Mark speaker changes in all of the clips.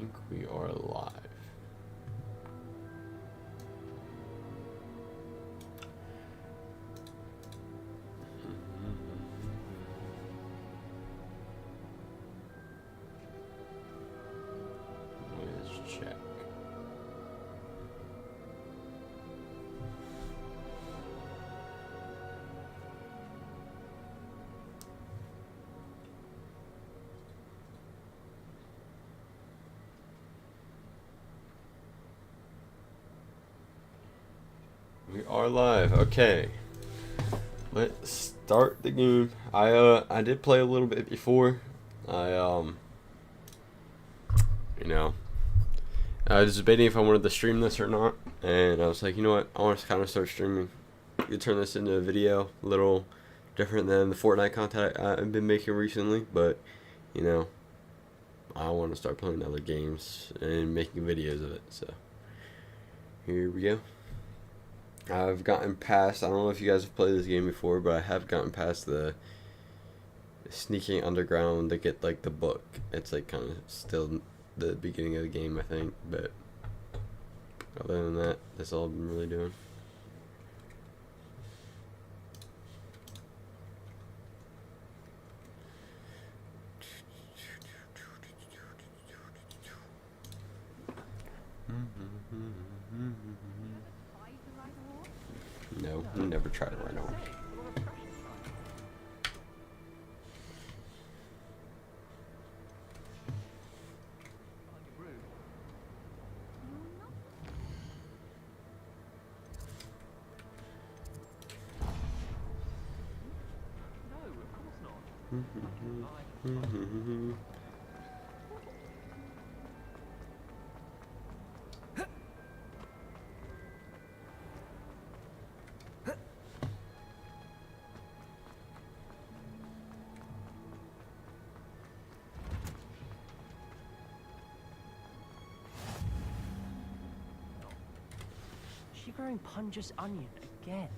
Speaker 1: think we are live. Let's check. We are live. Okay. Let's start the game. I did play a little bit before. I was debating if I wanted to stream this or not, and I was like, you know what, I want to kind of start streaming. You could turn this into a video, a little different than the Fortnite content I've been making recently, but you know, I want to start playing other games and making videos of it. So here we go. I've gotten past, I don't know if you guys have played this game before, but I have gotten past the sneaking underground to get like the book. It's like kind of still the beginning of the game, I think, but other than that, that's all I've been really doing. No, never tried to ride on.
Speaker 2: She growing Punja's onion again.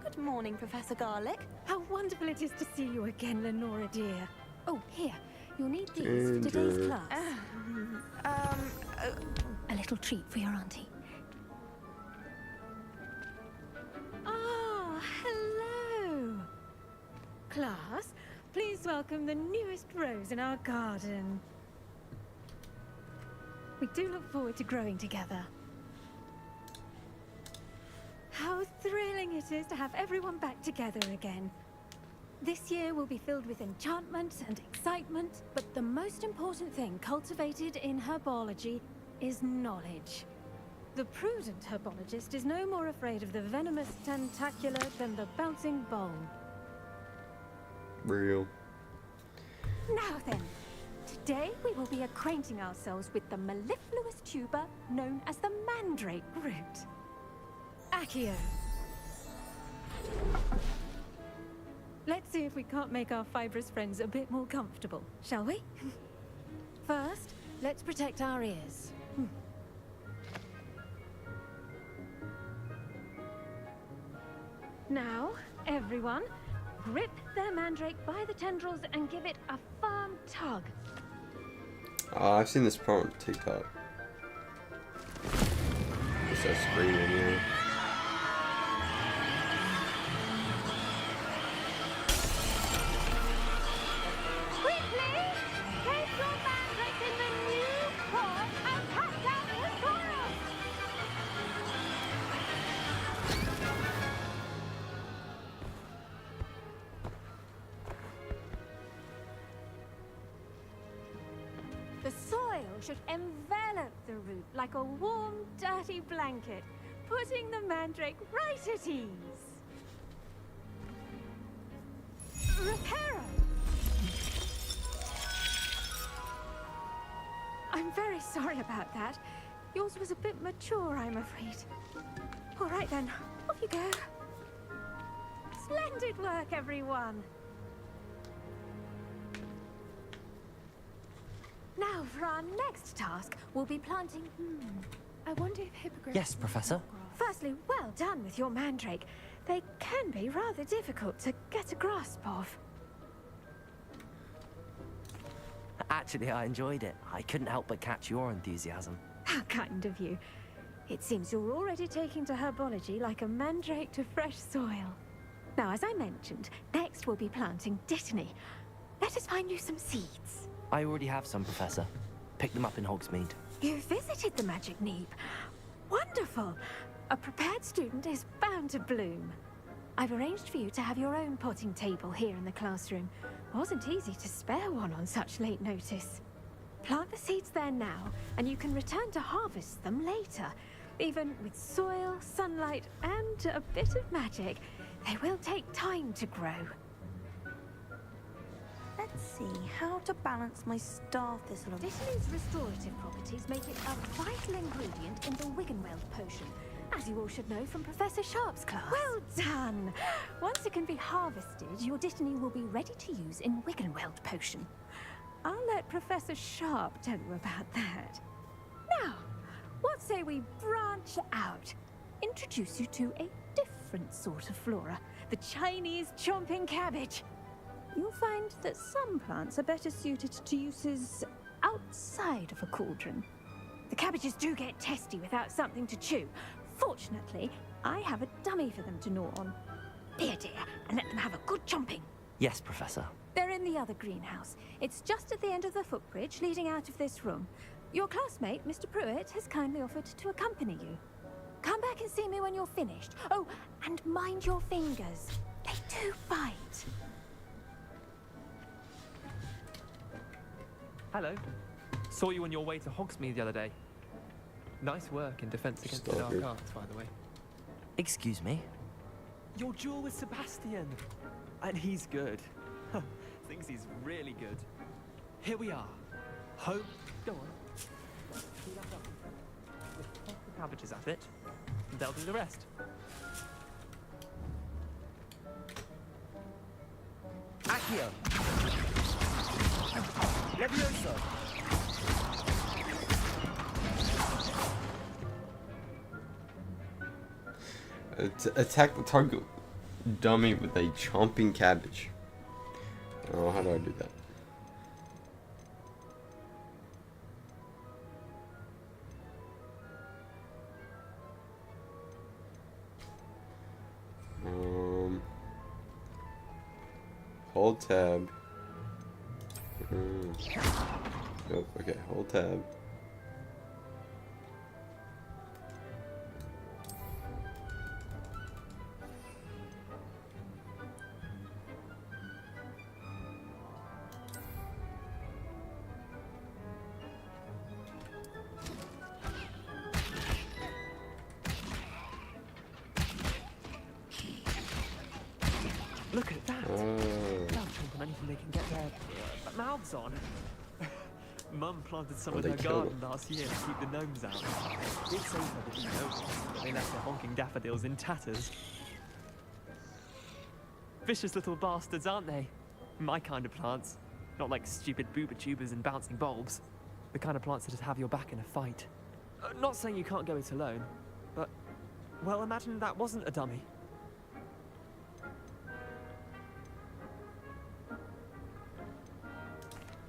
Speaker 3: Good morning, Professor Garlic. How wonderful it is to see you again, Lenora dear. Oh, here. You'll need these for today's class. A little treat for your auntie. Ah, hello. Class, please welcome the newest rose in our garden. We do look forward to growing together. How thrilling it is to have everyone back together again. This year will be filled with enchantment and excitement, but the most important thing cultivated in herbology is knowledge. The prudent herbologist is no more afraid of the venomous tentacular than the bouncing bone.
Speaker 1: Real.
Speaker 3: Now then, today we will be acquainting ourselves with the mellifluous tuber known as the mandrake root. Accio. Let's see if we can't make our fibrous friends a bit more comfortable, shall we? First, let's protect our ears. Now, everyone, grip their mandrake by the tendrils and give it a firm tug.
Speaker 1: I've seen this part on TikTok. Just that screaming, yeah.
Speaker 3: The soil should envelop the root like a warm, dirty blanket, putting the mandrake right at ease. Reparo! I'm very sorry about that. Yours was a bit mature, I'm afraid. All right then, off you go. Splendid work, everyone. Now, for our next task, we'll be planting... I wonder if hippogriffs...
Speaker 2: Yes, Professor.
Speaker 3: Firstly, well done with your mandrake. They can be rather difficult to get a grasp of.
Speaker 2: Actually, I enjoyed it. I couldn't help but catch your enthusiasm.
Speaker 3: How kind of you. It seems you're already taking to herbology like a mandrake to fresh soil. Now, as I mentioned, next we'll be planting dittany. Let us find you some seeds.
Speaker 2: I already have some, Professor. Picked them up in Hogsmeade.
Speaker 3: You visited the Magic Neep. Wonderful. A prepared student is bound to bloom. I've arranged for you to have your own potting table here in the classroom. Wasn't easy to spare one on such late notice. Plant the seeds there now, and you can return to harvest them later. Even with soil, sunlight, and a bit of magic, they will take time to grow.
Speaker 4: Let's see how to balance my star thistle.
Speaker 3: Dittany's restorative properties make it a vital ingredient in the Wiggenweld potion, as you all should know from Professor Sharp's class. Well done! Once it can be harvested, your Dittany will be ready to use in Wiggenweld potion. I'll let Professor Sharp tell you about that. Now, what say we branch out? Introduce you to a different sort of flora, the Chinese chomping cabbage. You'll find that some plants are better suited to uses outside of a cauldron. The cabbages do get testy without something to chew. Fortunately, I have a dummy for them to gnaw on. Be a dear and let them have a good chomping.
Speaker 2: Yes, Professor.
Speaker 3: They're in the other greenhouse. It's just at the end of the footbridge leading out of this room. Your classmate, Mr. Pruitt, has kindly offered to accompany you. Come back and see me when you're finished. Oh, and mind your fingers. They do bite.
Speaker 5: Hello. Saw you on your way to Hogsmeade the other day. Nice work in Defense Against the Dark Arts, by the way.
Speaker 2: Excuse me?
Speaker 5: Your duel with Sebastian! And he's good. Thinks he's really good. Here we are. Home. Go on. Heat that up. Just toss the cabbages at it, and they'll do the rest.
Speaker 2: Accio! Levioso!
Speaker 1: Attack the target dummy with a chomping cabbage. Oh, how do I do that? Hold tab. Nope, okay, hold tab.
Speaker 5: Look at that! They'll chomp on anything they can get their mouths on. Mum planted some in her garden last year to keep the gnomes out. Did say they didn't notice, but they left the honking daffodils in tatters. Vicious little bastards, aren't they? My kind of plants. Not like stupid booba tubers and bouncing bulbs. The kind of plants that'd have your back in a fight. Not saying you can't go it alone, but, well, imagine that wasn't a dummy.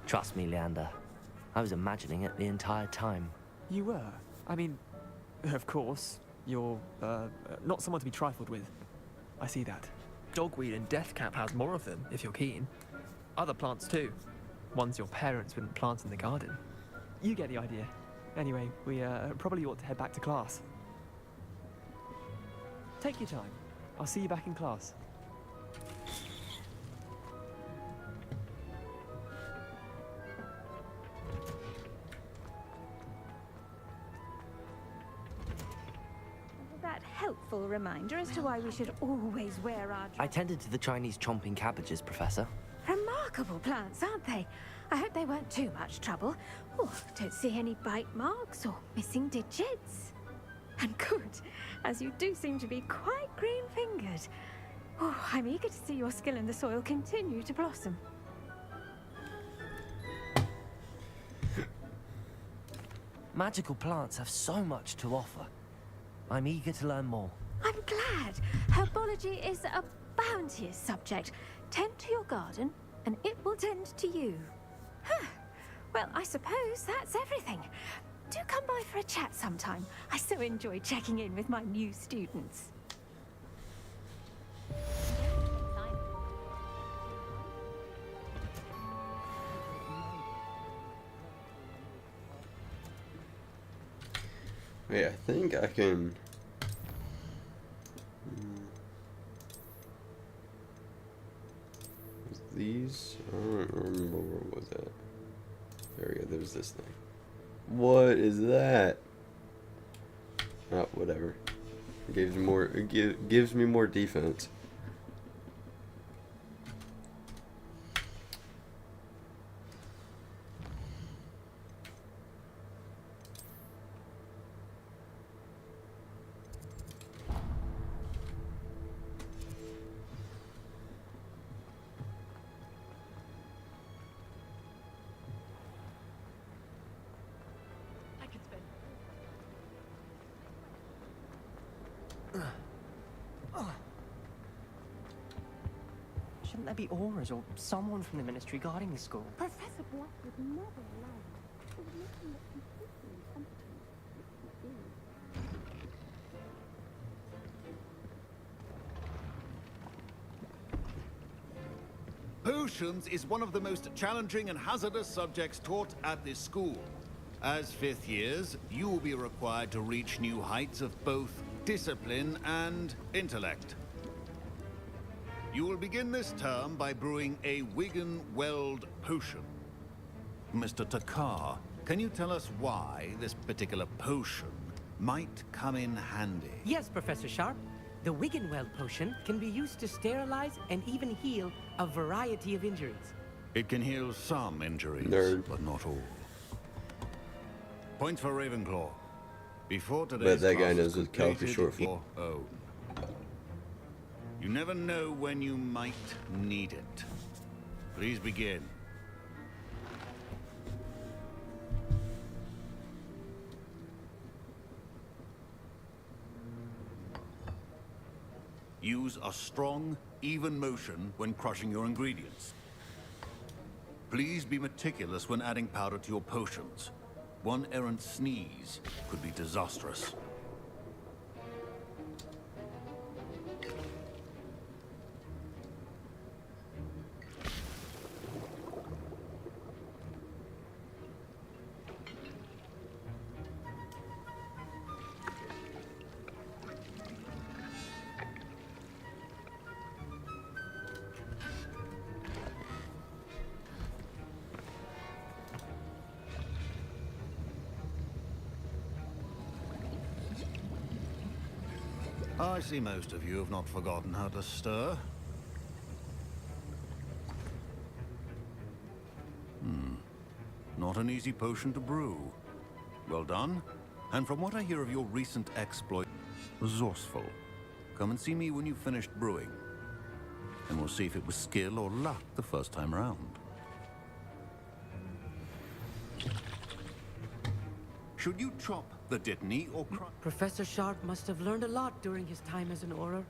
Speaker 2: Trust me, Leander. I was imagining it the entire time.
Speaker 5: You were? I mean, of course, you're, not someone to be trifled with. I see that. Dogweed and deathcap has more of them, if you're keen. Other plants too. Ones your parents wouldn't plant in the garden. You get the idea. Anyway, we, probably ought to head back to class. Take your time. I'll see you back in class.
Speaker 3: Helpful reminder as to why we should always wear our
Speaker 2: I tended to the Chinese chomping cabbages, Professor.
Speaker 3: Remarkable plants, aren't they? I hope they weren't too much trouble. Oh, don't see any bite marks or missing digits. And good, as you do seem to be quite green-fingered. Oh, I'm eager to see your skill in the soil continue to blossom.
Speaker 2: Magical plants have so much to offer. I'm eager to learn more.
Speaker 3: I'm glad. Herbology is a bounteous subject. Tend to your garden, and it will tend to you. Huh. Well, I suppose that's everything. Do come by for a chat sometime. I so enjoy checking in with my new students.
Speaker 1: Wait, I think I can. Was these? I don't remember where was that. There we go. There's this thing. What is that? Oh, whatever. It gives me more. Gives me more defense.
Speaker 2: Shouldn't there be auras or someone from the ministry guarding the school?
Speaker 3: Professor Black would never allow it. It would make him look completely incompetent.
Speaker 6: Potions is one of the most challenging and hazardous subjects taught at this school. As fifth years, you will be required to reach new heights of both discipline and intellect. You will begin this term by brewing a Wigan-Weld potion. Mr. Takar, can you tell us why this particular potion might come in handy?
Speaker 7: Yes, Professor Sharp. The Wiggenweld potion can be used to sterilize and even heal a variety of injuries.
Speaker 6: It can heal some injuries,
Speaker 1: Nerd.
Speaker 6: but not all. Point for Ravenclaw. Before
Speaker 1: Bet
Speaker 6: today's
Speaker 1: that guy
Speaker 6: class
Speaker 1: knows
Speaker 6: is
Speaker 1: what calc is
Speaker 6: completed,
Speaker 1: short for.
Speaker 6: your own. You never know when you might need it. Please begin. Use a strong, even motion when crushing your ingredients. Please be meticulous when adding powder to your potions. One errant sneeze could be disastrous. I see most of you have not forgotten how to stir. Not an easy potion to brew. Well done. And from what I hear of your recent exploit, resourceful. Come and see me when you've finished brewing. And we'll see if it was skill or luck the first time round. Should you chop the dittany or
Speaker 7: Professor Sharp must have learned a lot during his time as an Auror.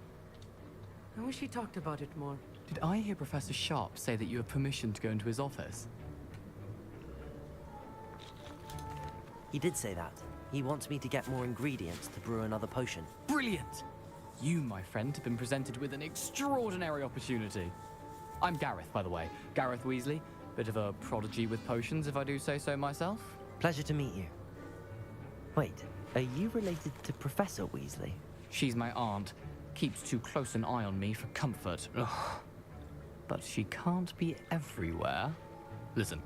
Speaker 7: I wish he talked about it more.
Speaker 8: Did I hear Professor Sharp say that you have permission to go into his office?
Speaker 2: He did say that. He wants me to get more ingredients to brew another potion.
Speaker 8: Brilliant! You, my friend, have been presented with an extraordinary opportunity. I'm Gareth, by the way. Gareth Weasley. Bit of a prodigy with potions, if I do say so myself.
Speaker 2: Pleasure to meet you. Wait, are you related to Professor Weasley?
Speaker 8: She's my aunt. Keeps too close an eye on me for comfort. Ugh. But she can't be everywhere. Listen,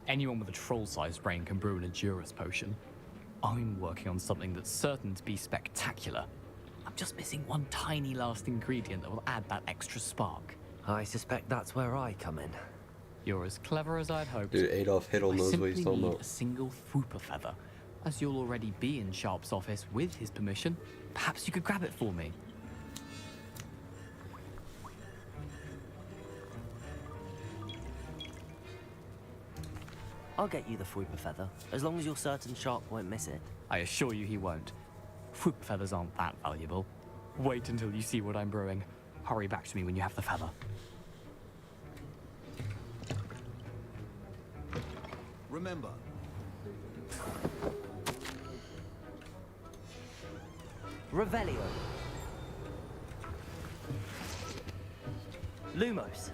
Speaker 8: anyone with a troll-sized brain can brew an Endurus potion. I'm working on something that's certain to be spectacular. I'm just missing one tiny last ingredient that will add that extra spark.
Speaker 2: I suspect that's where I come in.
Speaker 8: You're as clever as I'd hoped.
Speaker 1: Dude, Adolf Hitler
Speaker 8: I
Speaker 1: knows what he's
Speaker 8: simply
Speaker 1: talking
Speaker 8: need
Speaker 1: about.
Speaker 8: a single Fooper feather. As you'll already be in Sharp's office with his permission, perhaps you could grab it for me.
Speaker 2: I'll get you the Fruiper feather, as long as you're certain Sharp won't miss it.
Speaker 8: I assure you he won't. Fooper feathers aren't that valuable. Wait until you see what I'm brewing. Hurry back to me when you have the feather.
Speaker 6: Remember,
Speaker 2: Revelio. Lumos.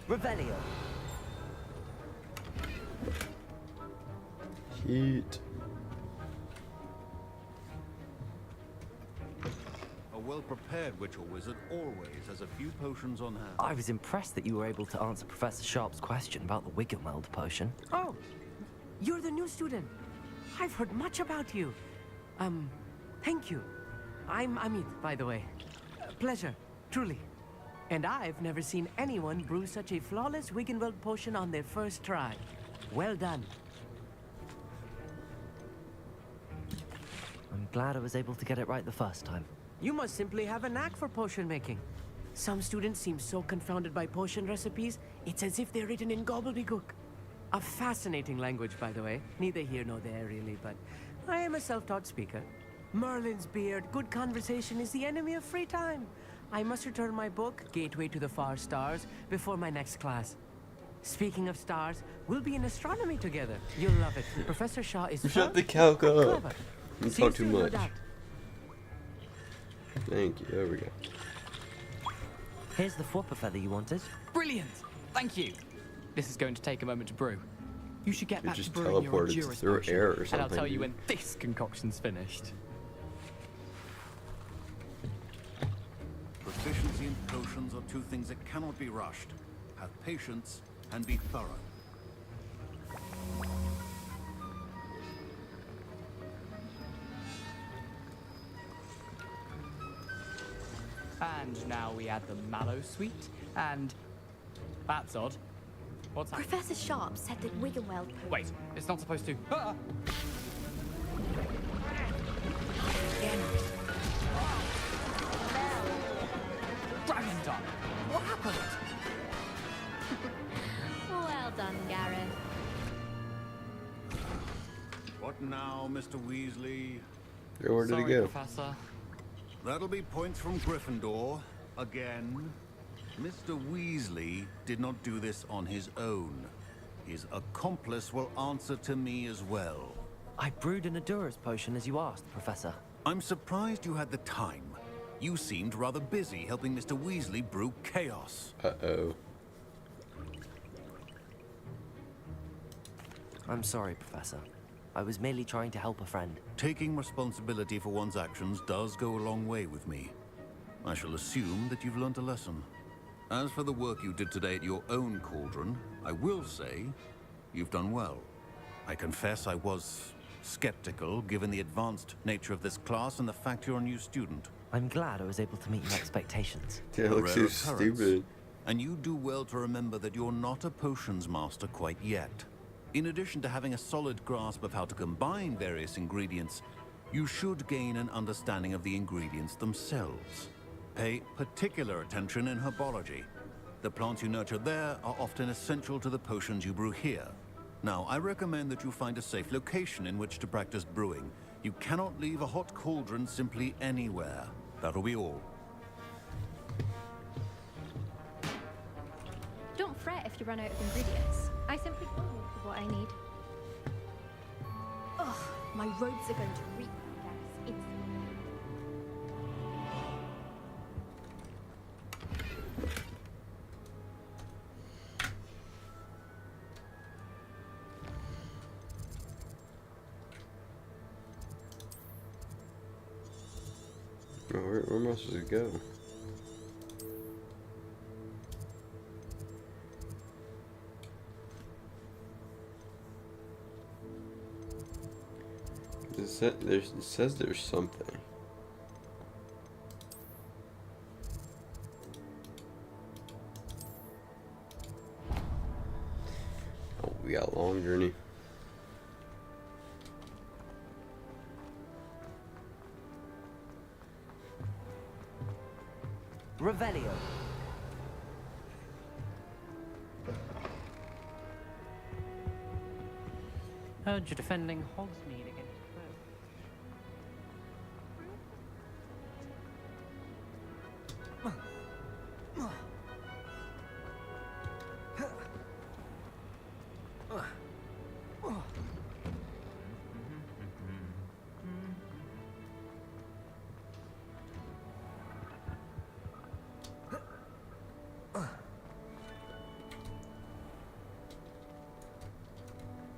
Speaker 2: Revelio.
Speaker 1: Heat.
Speaker 6: a well-prepared witch or wizard always has a few potions on hand.
Speaker 2: I was impressed that you were able to answer Professor Sharp's question about the Wiggenweld potion.
Speaker 7: Oh, you're the new student. I've heard much about you. Thank you. I'm Amit, by the way. Pleasure, truly. And I've never seen anyone brew such a flawless Wiggenweld potion on their first try. Well done.
Speaker 2: I'm glad I was able to get it right the first time.
Speaker 7: You must simply have a knack for potion making. Some students seem so confounded by potion recipes, it's as if they're written in gobbledygook. A fascinating language, by the way. Neither here nor there, really, but I am a self-taught speaker. Merlin's beard, good conversation is the enemy of free time. I must return my book, Gateway to the Far Stars, before my next class. Speaking of stars, we'll be in astronomy together. You'll love it. Professor Shaw is
Speaker 1: Shut the
Speaker 7: fun
Speaker 1: calc
Speaker 7: and
Speaker 1: up.
Speaker 7: clever.
Speaker 1: You
Speaker 7: See you
Speaker 1: talk too
Speaker 7: soon, no
Speaker 1: much.
Speaker 7: doubt.
Speaker 1: Thank you. There we go.
Speaker 2: Here's the Fwopper feather you wanted.
Speaker 8: Brilliant! Thank you. This is going to take a moment to brew. You should get
Speaker 1: You
Speaker 8: back to
Speaker 1: just
Speaker 8: brewing your
Speaker 1: teleported
Speaker 8: Endurance
Speaker 1: through
Speaker 8: potion,
Speaker 1: air or
Speaker 8: and I'll
Speaker 1: something,
Speaker 8: tell you
Speaker 1: dude.
Speaker 8: when this concoction's finished.
Speaker 6: Proficiency in potions are two things that cannot be rushed. Have patience and be thorough.
Speaker 8: And now we add the mallow sweet, and that's odd. What's that?
Speaker 9: Professor Sharp said that Wiggenweld
Speaker 8: Wait, it's not supposed to. Ah! Dragon Dog! What happened?
Speaker 9: Well done, Gareth.
Speaker 6: What now, Mr. Weasley?
Speaker 1: Where did
Speaker 8: Sorry,
Speaker 1: it go?
Speaker 8: Professor.
Speaker 6: That'll be points from Gryffindor. Again. Mr. Weasley did not do this on his own. His accomplice will answer to me as well.
Speaker 2: I brewed an Endurance potion as you asked, Professor.
Speaker 6: I'm surprised you had the time. You seemed rather busy helping Mr. Weasley brew chaos.
Speaker 1: Uh-oh.
Speaker 2: I'm sorry, Professor. I was merely trying to help a friend.
Speaker 6: Taking responsibility for one's actions does go a long way with me. I shall assume that you've learnt a lesson. As for the work you did today at your own cauldron, I will say you've done well. I confess I was skeptical given the advanced nature of this class and the fact you're a new student.
Speaker 2: I'm glad I was able to meet your expectations.
Speaker 1: Dude, it
Speaker 6: A
Speaker 1: looks
Speaker 6: rare
Speaker 1: so
Speaker 6: occurrence.
Speaker 1: stupid.
Speaker 6: And you do well to remember that you're not a potions master quite yet. In addition to having a solid grasp of how to combine various ingredients, you should gain an understanding of the ingredients themselves. Pay particular attention in herbology. The plants you nurture there are often essential to the potions you brew here. Now, I recommend that you find a safe location in which to practice brewing. You cannot leave a hot cauldron simply anywhere. That'll be all.
Speaker 9: Don't fret if you run out of ingredients. I simply go with what I need. Ugh, my robes are going to reek, Gareth, instantly.
Speaker 1: Oh, where am I supposed to go? It says there's something. Oh, we got a long journey.
Speaker 2: Revelio.
Speaker 10: Heard you're defending Hogsmeade against Crow.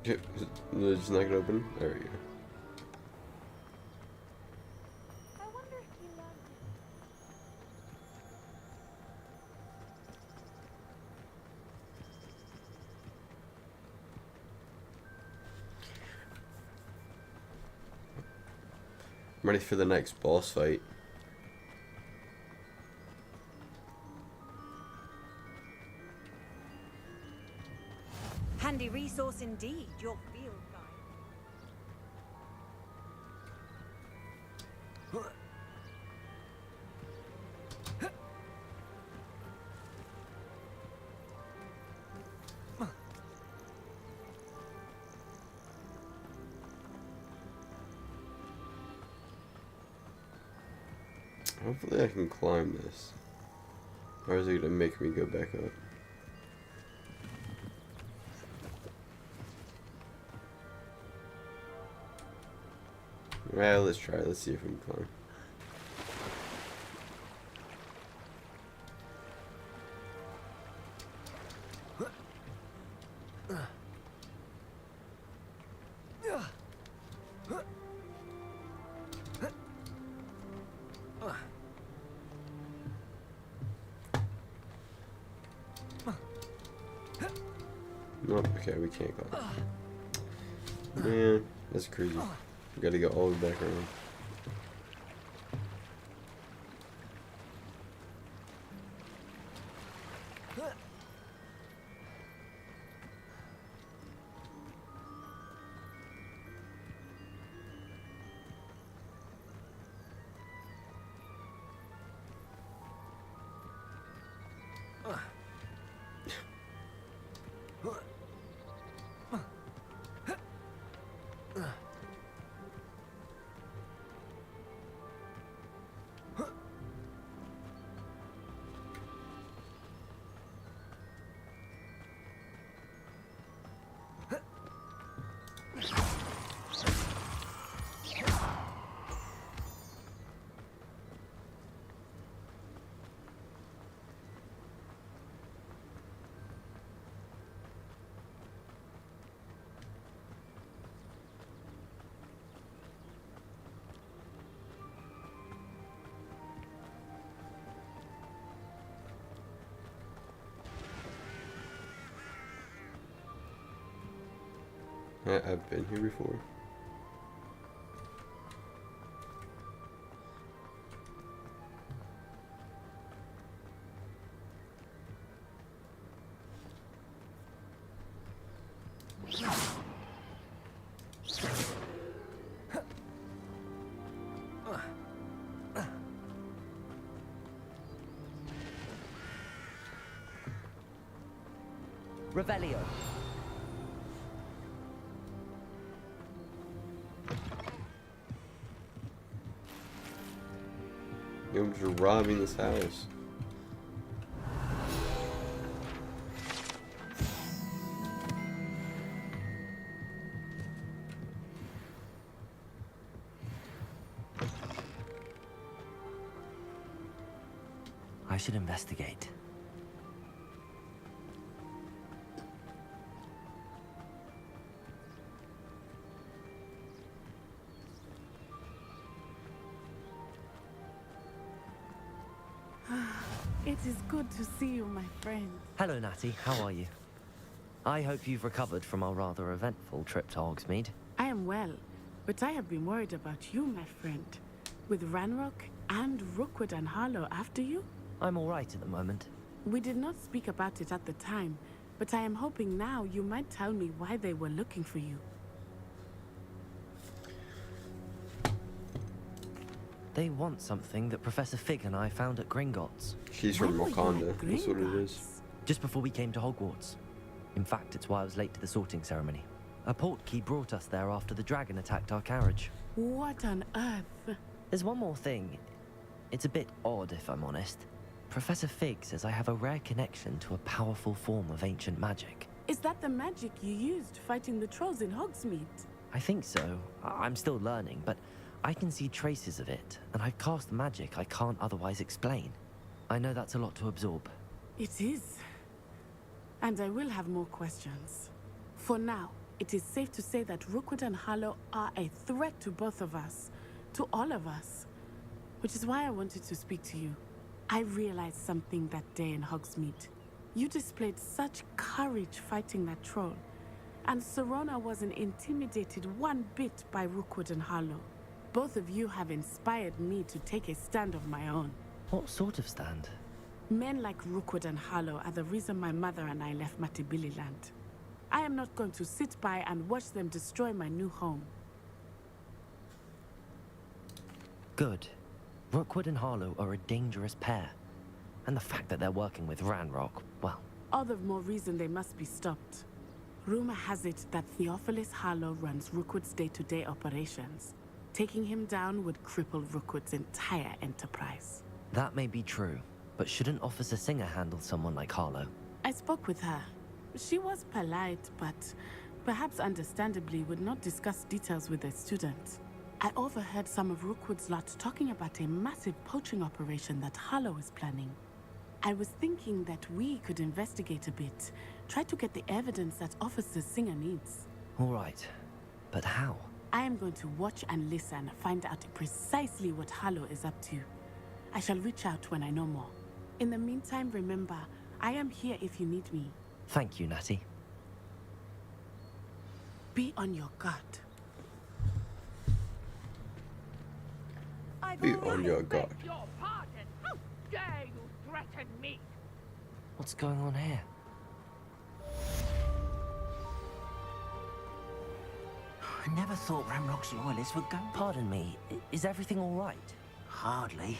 Speaker 1: It's not gonna open. There we go.
Speaker 3: I wonder if you learned
Speaker 1: I'm ready for the next boss fight.
Speaker 10: Handy resource indeed, your field guide.
Speaker 1: Hopefully I can climb this. Or is it gonna make me go back up? Well, let's try. Let's see if we can climb. Nope, okay, we can't climb. Man, that's crazy. We gotta go all the way back around. I've been here before.
Speaker 2: Revelio.
Speaker 1: You're just robbing this house.
Speaker 2: I should investigate.
Speaker 11: It is good to see you, my friend.
Speaker 2: Hello, Natty. How are you? I hope you've recovered from our rather eventful trip to Hogsmeade.
Speaker 11: I am well, but I have been worried about you, my friend. With Ranrock and Rookwood and Harlow after you?
Speaker 2: I'm all right at the moment.
Speaker 11: We did not speak about it at the time, but I am hoping now you might tell me why they were looking for you.
Speaker 2: They want something that Professor Fig and I found at Gringotts.
Speaker 1: She's from
Speaker 11: When were you
Speaker 1: Wakanda.
Speaker 11: at
Speaker 1: That's what it is.
Speaker 11: Gringotts?
Speaker 2: Just before we came to Hogwarts. In fact, it's why I was late to the sorting ceremony. A portkey brought us there after the dragon attacked our carriage.
Speaker 11: What on earth?
Speaker 2: There's one more thing. It's a bit odd, if I'm honest. Professor Fig says I have a rare connection to a powerful form of ancient magic.
Speaker 11: Is that the magic you used fighting the trolls in Hogsmeade?
Speaker 2: I think so. I'm still learning, but I can see traces of it, and I've cast magic I can't otherwise explain. I know that's a lot to absorb.
Speaker 11: It is. And I will have more questions. For now, it is safe to say that Rookwood and Harlow are a threat to both of us, to all of us. Which is why I wanted to speak to you. I realized something that day in Hogsmeade. You displayed such courage fighting that troll, and Serona wasn't intimidated one bit by Rookwood and Harlow. Both of you have inspired me to take a stand of my own.
Speaker 2: What sort of stand?
Speaker 11: Men like Rookwood and Harlow are the reason my mother and I left Matibili land. I am not going to sit by and watch them destroy my new home.
Speaker 2: Good. Rookwood and Harlow are a dangerous pair. And the fact that they're working with Ranrock, well...
Speaker 11: All the more reason they must be stopped. Rumor has it that Theophilus Harlow runs Rookwood's day-to-day operations. Taking him down would cripple Rookwood's entire enterprise.
Speaker 2: That may be true, but shouldn't Officer Singer handle someone like Harlow?
Speaker 11: I spoke with her. She was polite, but perhaps understandably would not discuss details with a student. I overheard some of Rookwood's lot talking about a massive poaching operation that Harlow is planning. I was thinking that we could investigate a bit, try to get the evidence that Officer Singer needs.
Speaker 2: All right, but how?
Speaker 11: I am going to watch and listen, find out precisely what Harlow is up to. I shall reach out when I know more. In the meantime, remember, I am here if you need me.
Speaker 2: Thank you, Natty.
Speaker 11: Be on your guard.
Speaker 1: Be on your guard.
Speaker 12: Your pardon. How dare you threaten me?
Speaker 2: What's going on here?
Speaker 13: I never thought Ranrock's loyalists would go.
Speaker 2: Pardon me, is everything all right?
Speaker 13: Hardly.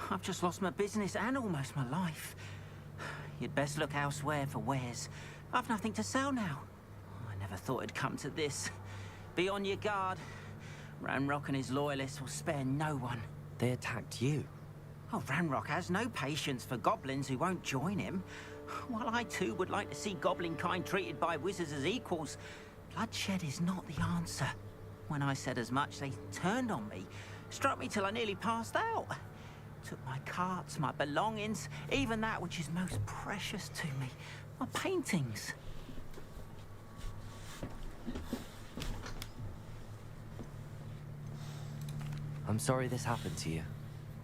Speaker 13: I've just lost my business and almost my life. You'd best look elsewhere for wares. I've nothing to sell now. I never thought it'd come to this. Be on your guard. Ranrock and his loyalists will spare no one.
Speaker 2: They attacked you.
Speaker 13: Oh, Ranrock has no patience for goblins who won't join him. While I too would like to see goblin kind treated by wizards as equals, bloodshed is not the answer. When I said as much, they turned on me, struck me till I nearly passed out. Took my carts, my belongings, even that which is most precious to me, my paintings.
Speaker 2: I'm sorry this happened to you.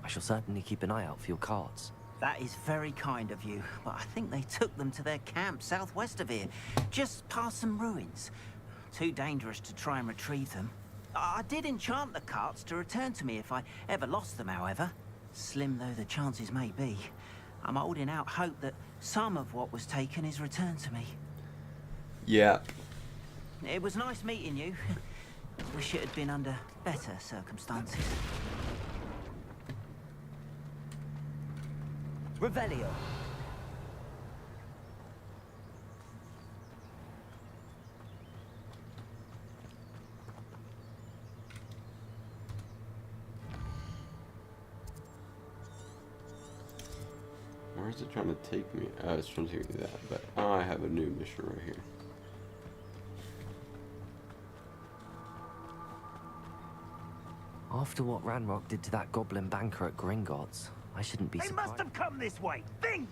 Speaker 2: I shall certainly keep an eye out for your cards.
Speaker 13: That is very kind of you, but I think they took them to their camp southwest of here, just past some ruins. Too dangerous to try and retrieve them. I did enchant the carts to return to me if I ever lost them, however. Slim though the chances may be, I'm holding out hope that some of what was taken is returned to me.
Speaker 1: Yeah.
Speaker 13: It was nice meeting you. Wish it had been under better circumstances.
Speaker 2: Revelio.
Speaker 1: Where is it trying to take me? Oh, it's trying to take me to that, but I have a new mission right here.
Speaker 2: After what Ranrock did to that goblin banker at Gringotts, I shouldn't be
Speaker 12: They
Speaker 2: surprised.
Speaker 12: must have come this way. Think!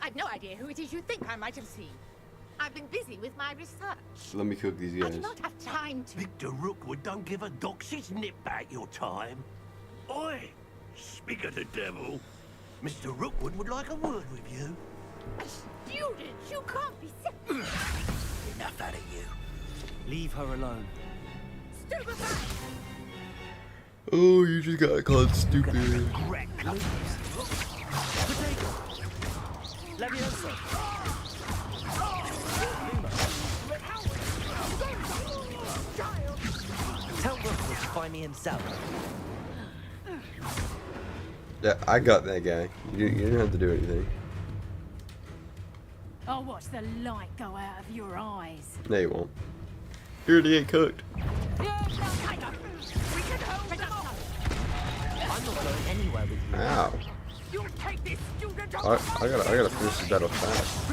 Speaker 14: I've no idea who it is you think I might have seen. I've been busy with my research.
Speaker 1: Let me cook these
Speaker 14: I
Speaker 1: guys.
Speaker 14: do not have time to...
Speaker 12: Victor Rookwood don't give a doxy's nip back your time. Oi! Speak of the devil. Mr. Rookwood would like a word with you.
Speaker 14: A student! You can't be serious!
Speaker 12: Enough out of you.
Speaker 13: Leave her alone.
Speaker 14: Stupefy!
Speaker 1: Oh, you just got called stupid.
Speaker 2: Tell Rookwood to find me himself.
Speaker 1: Yeah, I got that guy. You didn't have to do anything.
Speaker 3: I'll watch the light go out of your eyes.
Speaker 1: No, you won't. You already get cooked.
Speaker 2: I'm not going anywhere with you.
Speaker 1: Ow.
Speaker 12: You'll take this student
Speaker 1: I gotta finish this battle fast.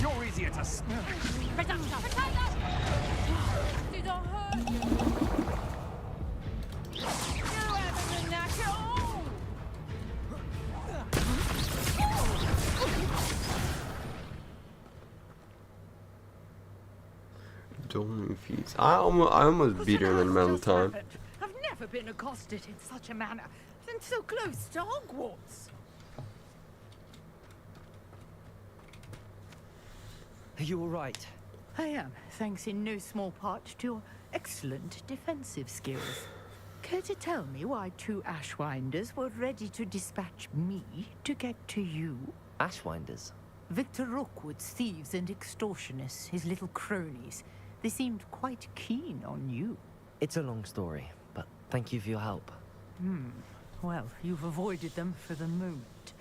Speaker 12: You're easier to snare.
Speaker 1: feats. I almost beat her in an amount of time.
Speaker 14: I've never been accosted in such a manner, and so close to Hogwarts.
Speaker 2: Are you all right?
Speaker 14: I am, thanks in no small part to your excellent defensive skills. Care to tell me why two Ashwinders were ready to dispatch me to get to you?
Speaker 2: Ashwinders?
Speaker 14: Victor Rookwood's thieves and extortionists, his little cronies. They seemed quite keen on you.
Speaker 2: It's a long story, but thank you for your help.
Speaker 14: Well, you've avoided them for the moment.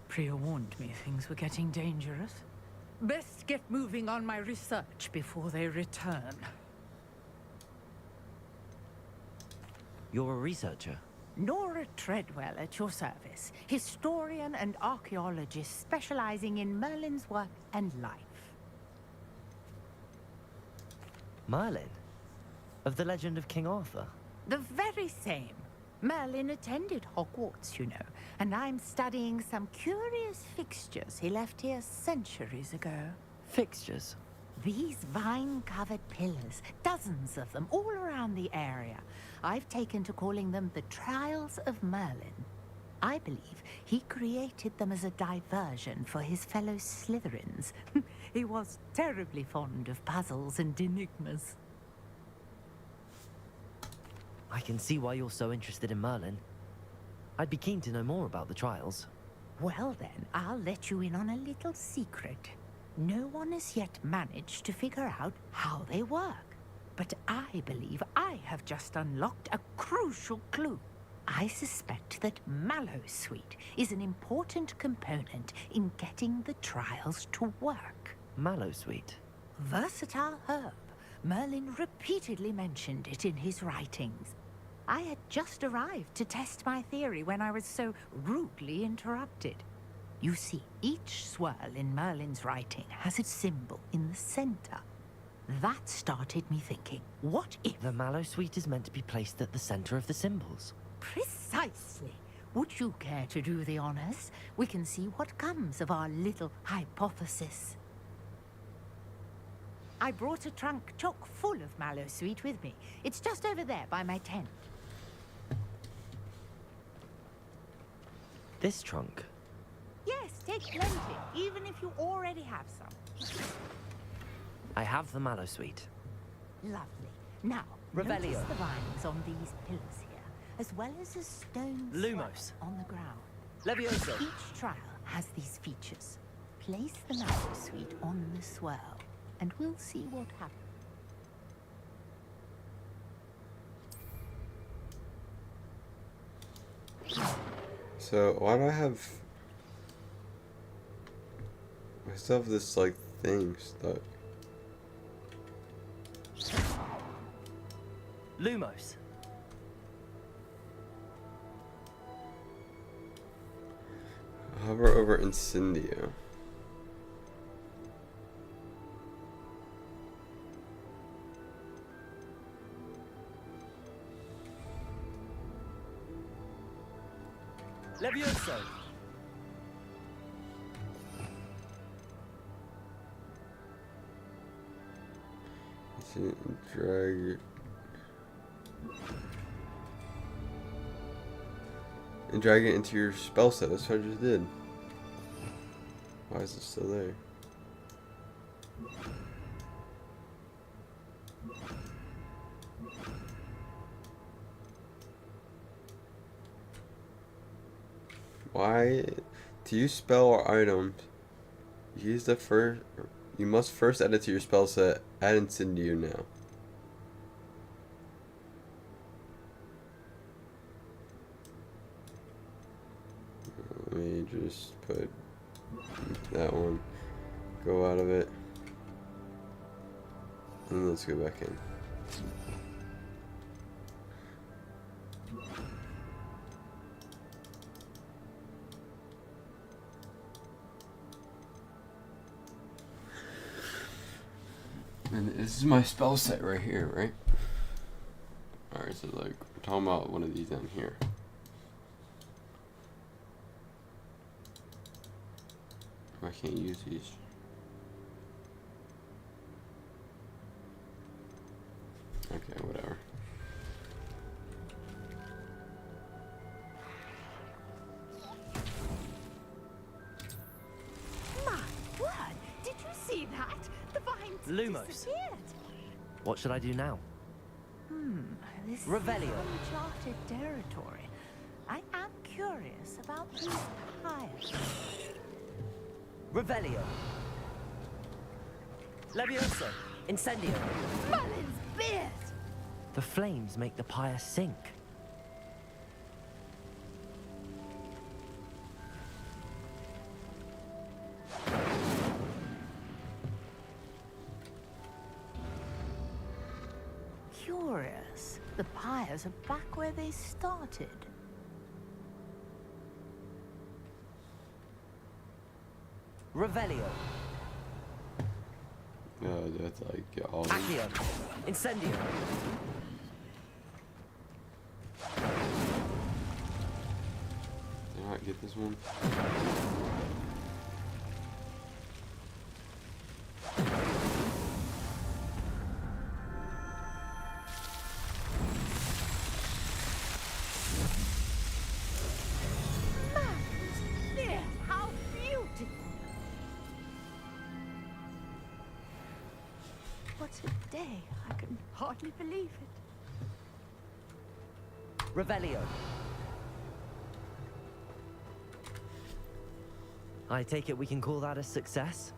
Speaker 14: Priya warned me things were getting dangerous. Best get moving on my research before they return.
Speaker 2: You're a researcher?
Speaker 14: Nora Treadwell at your service, historian and archaeologist specializing in Merlin's work and life.
Speaker 2: Merlin? Of the legend of King Arthur?
Speaker 14: The very same. Merlin attended Hogwarts, you know, and I'm studying some curious fixtures he left here centuries ago.
Speaker 2: Fixtures?
Speaker 14: These vine-covered pillars, dozens of them, all around the area. I've taken to calling them the Trials of Merlin. I believe he created them as a diversion for his fellow Slytherins. He was terribly fond of puzzles and enigmas.
Speaker 2: I can see why you're so interested in Merlin. I'd be keen to know more about the trials.
Speaker 14: Well then, I'll let you in on a little secret. No one has yet managed to figure out how they work. But I believe I have just unlocked a crucial clue. I suspect that Mallowsweet is an important component in getting the trials to work.
Speaker 2: Mallowsweet?
Speaker 14: Versatile herb. Merlin repeatedly mentioned it in his writings. I had just arrived to test my theory when I was so rudely interrupted. You see, each swirl in Merlin's writing has its symbol in the center. That started me thinking, what if...
Speaker 2: The Mallowsweet is meant to be placed at the center of the symbols.
Speaker 14: Precisely. Would you care to do the honors? We can see what comes of our little hypothesis. I brought a trunk chock full of Mallowsweet with me. It's just over there by my tent.
Speaker 2: This trunk?
Speaker 14: Yes, take plenty, even if you already have some.
Speaker 2: I have the Mallowsweet.
Speaker 14: Lovely. Now,
Speaker 2: Revelio.
Speaker 14: notice the vines on these pillars here, as well as a stone
Speaker 2: Lumos.
Speaker 14: swirl on the ground.
Speaker 2: Levioso.
Speaker 14: Each trial has these features. Place the Mallowsweet on the swirl, and we'll see what happens.
Speaker 1: So why do I still have this like thing stuck?
Speaker 2: Lumos.
Speaker 1: Hover over Incendio.
Speaker 2: Levioso.
Speaker 1: Drag and drag it into your spell set. That's what I just did. Why is it still there? Why? To use spell or items, use the first. You must first add it to your spell set. Add Incendio now. Let me just put that one. Go out of it. And let's go back in. And this is my spell set right here, right? Alright, so like, we're talking about one of these down here. I can't use these.
Speaker 2: Lumos.
Speaker 14: disappeared.
Speaker 2: What should I do now?
Speaker 14: This
Speaker 2: Revelio.
Speaker 14: is uncharted territory. I am curious about these pyres.
Speaker 2: Revelio. Levioso. Incendio.
Speaker 14: Merlin's beard!
Speaker 2: The flames make the pyre sink.
Speaker 14: Curious. The pyres are back where they started.
Speaker 2: Revelio.
Speaker 1: Oh, that's like all.
Speaker 2: Accio. Incendio.
Speaker 1: Did I not get this one?
Speaker 14: Beard, how beautiful! What a day. I can hardly believe it.
Speaker 2: Revelio. I take it we can call that a success?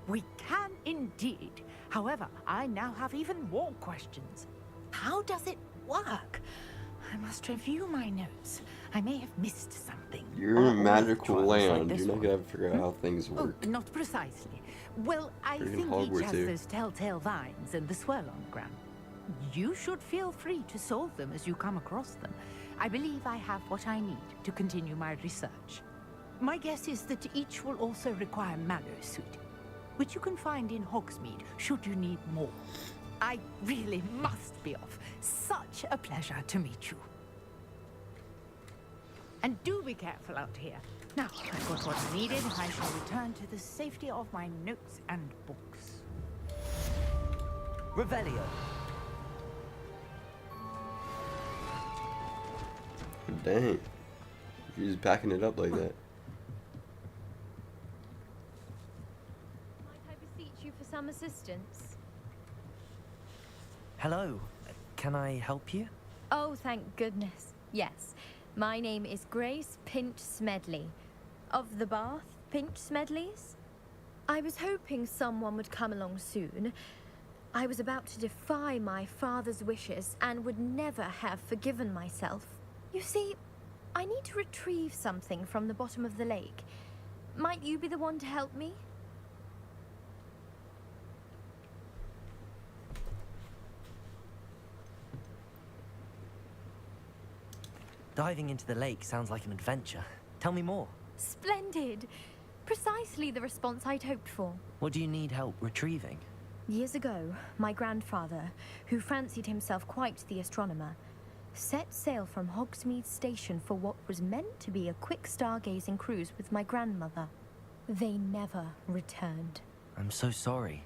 Speaker 14: We can indeed. However, I now have even more questions. How does it work? I must review my notes. I may have missed something.
Speaker 1: You're in a magical
Speaker 14: trials like
Speaker 1: land.
Speaker 14: this
Speaker 1: You're not
Speaker 14: one.
Speaker 1: gonna have to figure out how things
Speaker 14: Oh,
Speaker 1: work.
Speaker 14: not precisely. Well, I
Speaker 1: Freaking
Speaker 14: think
Speaker 1: Hogwarts
Speaker 14: each has
Speaker 1: here.
Speaker 14: those telltale vines and the swirl on the ground. You should feel free to solve them as you come across them. I believe I have what I need to continue my research. My guess is that each will also require Mallow suit, which you can find in Hogsmeade should you need more. I really must be off. Such a pleasure to meet you. And do be careful out here. Now, I've got what's needed. I shall return to the safety of my notes and books.
Speaker 2: Revelio.
Speaker 1: Dang. You're just packing it up like that.
Speaker 9: Might I beseech you for some assistance?
Speaker 2: Hello. Can I help you?
Speaker 9: Oh, thank goodness. Yes. My name is Grace Pinch Smedley. Of the Bath Pinch Smedleys? I was hoping someone would come along soon. I was about to defy my father's wishes and would never have forgiven myself. You see, I need to retrieve something from the bottom of the lake. Might you be the one to help me?
Speaker 2: Diving into the lake sounds like an adventure. Tell me more.
Speaker 9: Splendid! Precisely the response I'd hoped for.
Speaker 2: What do you need help retrieving?
Speaker 9: Years ago, my grandfather, who fancied himself quite the astronomer, set sail from Hogsmeade Station for what was meant to be a quick stargazing cruise with my grandmother. They never returned.
Speaker 2: I'm so sorry.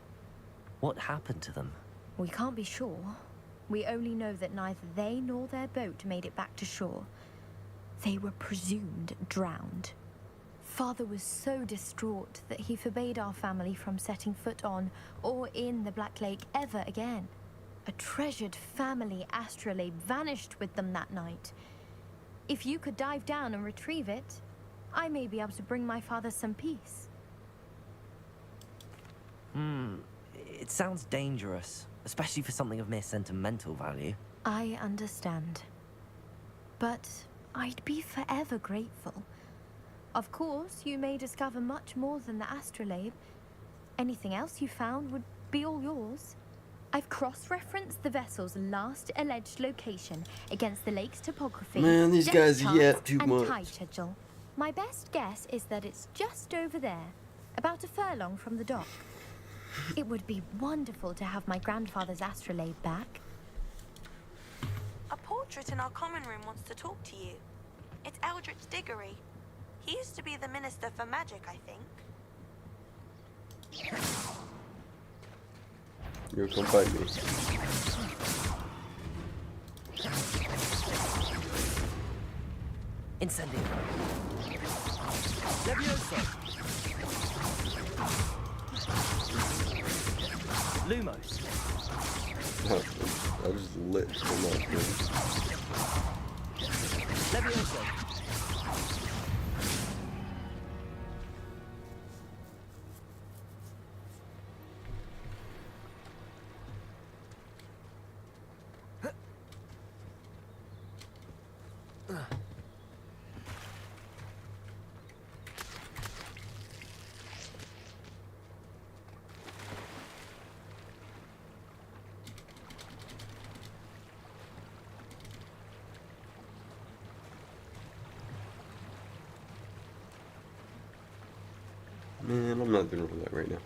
Speaker 2: What happened to them?
Speaker 9: We can't be sure. We only know that neither they nor their boat made it back to shore. They were presumed drowned. Father was so distraught that he forbade our family from setting foot on or in the Black Lake ever again. A treasured family astrolabe vanished with them that night. If you could dive down and retrieve it, I may be able to bring my father some peace.
Speaker 2: It sounds dangerous, especially for something of mere sentimental value.
Speaker 9: I understand. But I'd be forever grateful. Of course, you may discover much more than the astrolabe. Anything else you found would be all yours. I've cross-referenced the vessel's last alleged location against the lake's topography,
Speaker 1: Man, these
Speaker 9: depth
Speaker 1: guys
Speaker 9: charts,
Speaker 1: yap too
Speaker 9: and
Speaker 1: much.
Speaker 9: tide schedule. My best guess is that it's just over there, about a furlong from the dock. It would be wonderful to have my grandfather's astrolabe back.
Speaker 4: A portrait in our common room wants to talk to you. It's Eldritch Diggory. He used to be the Minister for Magic, I think.
Speaker 1: You'll come fight me.
Speaker 2: Incendio. Levioso. Lumos.
Speaker 1: I just lit so much, man.
Speaker 2: Levioso.
Speaker 1: Man, I'm not doing all that right now.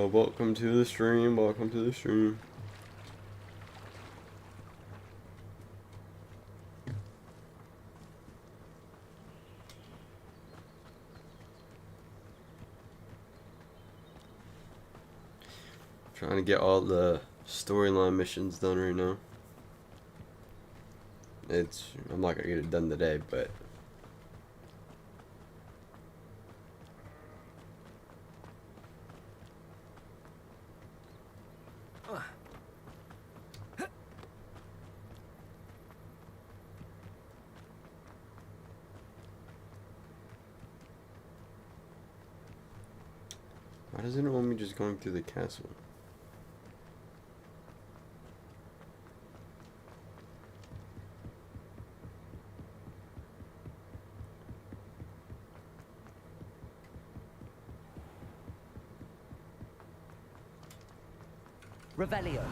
Speaker 1: Welcome to the stream. Welcome to the stream. Trying to get all the storyline missions done right now. I'm not gonna get it done today, but why doesn't it want me just going through the castle?
Speaker 2: Revelio.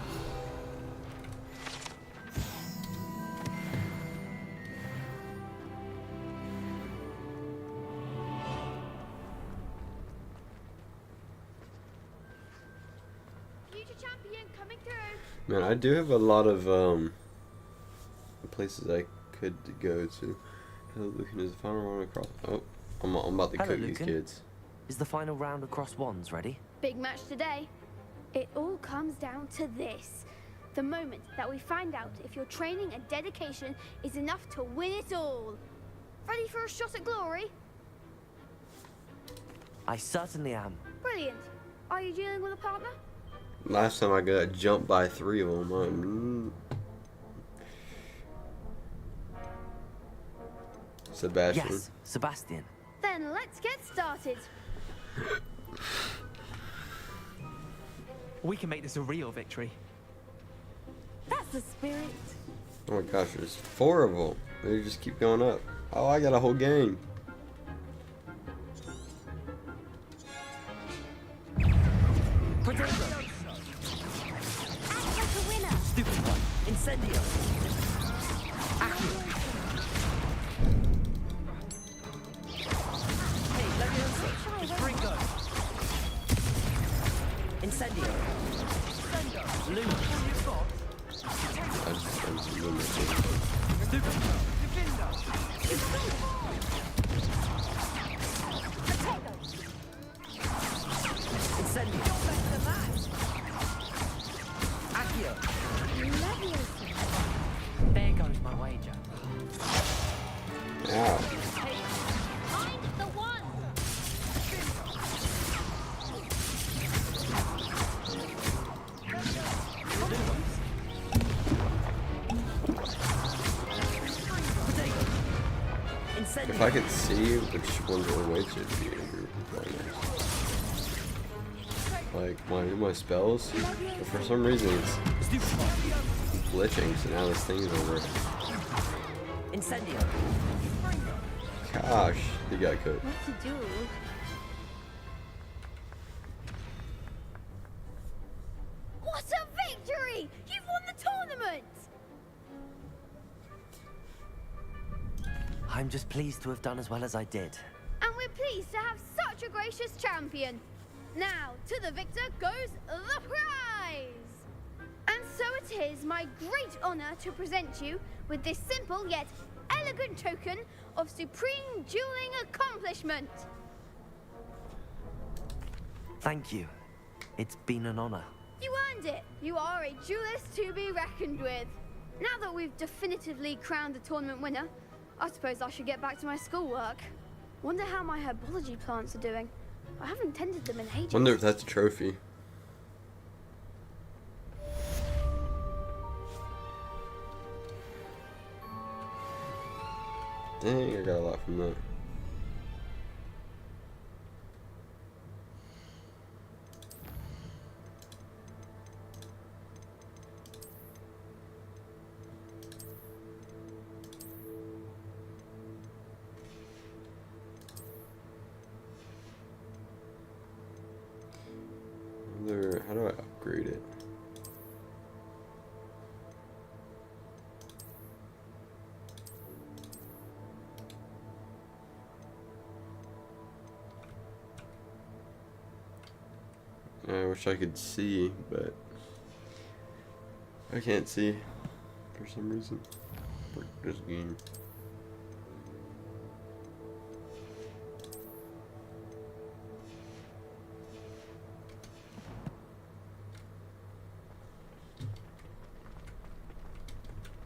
Speaker 15: Future champion coming through.
Speaker 1: Man, I do have a lot of places I could go to. Hello, Lucan, is the final round across? Oh, I'm about to
Speaker 2: Hello,
Speaker 1: cook these
Speaker 2: Lucan.
Speaker 1: kids.
Speaker 2: Is the final round across wands ready?
Speaker 15: Big match today. It all comes down to this. The moment that we find out if your training and dedication is enough to win it all. Ready for a shot at glory?
Speaker 2: I certainly am.
Speaker 15: Brilliant. Are you dealing with a partner?
Speaker 1: Last time I got jumped by 3 of them. Sebastian.
Speaker 2: Yes, Sebastian.
Speaker 15: Then let's get started.
Speaker 5: We can make this a real victory.
Speaker 15: That's the spirit.
Speaker 1: Oh my gosh, there's 4 of them. They just keep going up. Oh, I got a whole game.
Speaker 2: Potato.
Speaker 15: Act like a winner.
Speaker 2: Stupid one. Incendio. Accio. Hey, Levioso. Springo. Incendio. Lumen.
Speaker 1: I just limited.
Speaker 2: Stupid. Incendio. Accio. There goes my wager.
Speaker 1: Ow.
Speaker 15: Find the one.
Speaker 1: If I could see which ones are which, it'd be quite nice. Like my spells, but for some reason it's glitching, so now this thing's over.
Speaker 2: Incendio.
Speaker 1: Gosh, he got cooked.
Speaker 15: What to do? What a victory! You've won the tournament!
Speaker 2: I'm just pleased to have done as well as I did.
Speaker 15: And we're pleased to have such a gracious champion. Now, to the victor goes the prize! And so it is my great honor to present you with this simple yet elegant token of supreme dueling accomplishment.
Speaker 2: Thank you. It's been an honor.
Speaker 15: You earned it. You are a duelist to be reckoned with. Now that we've definitively crowned the tournament winner, I suppose I should get back to my schoolwork. Wonder how my herbology plants are doing. I haven't tended them in ages.
Speaker 1: Wonder if that's a trophy. Dang, I got a lot from that. How do I upgrade it? I wish I could see, but I can't see for some reason. Break this game.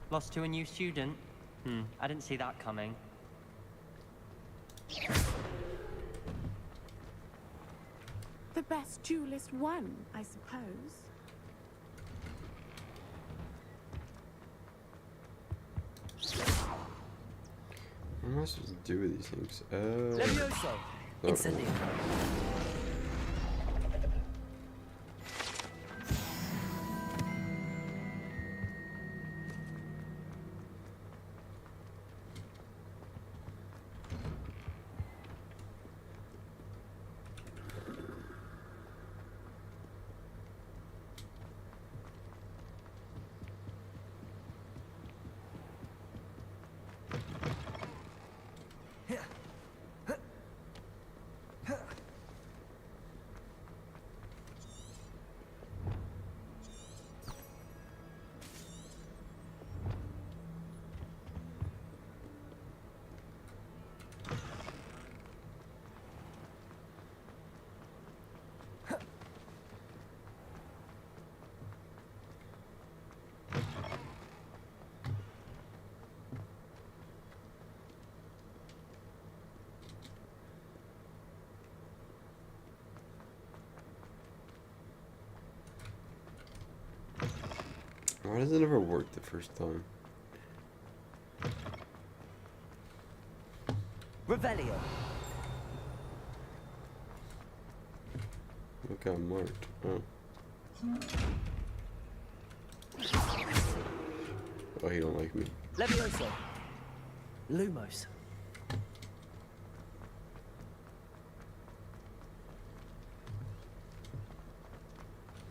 Speaker 16: Lost to a new student? I didn't see that coming.
Speaker 11: The best duelist won, I suppose.
Speaker 1: What am I supposed to do with these things?
Speaker 2: Levioso!
Speaker 1: Oh.
Speaker 2: Incendio.
Speaker 1: Why does it never work the first time?
Speaker 2: Revelio.
Speaker 1: Look, I'm marked. Oh. Oh, he don't like me.
Speaker 2: Levioso. Lumos.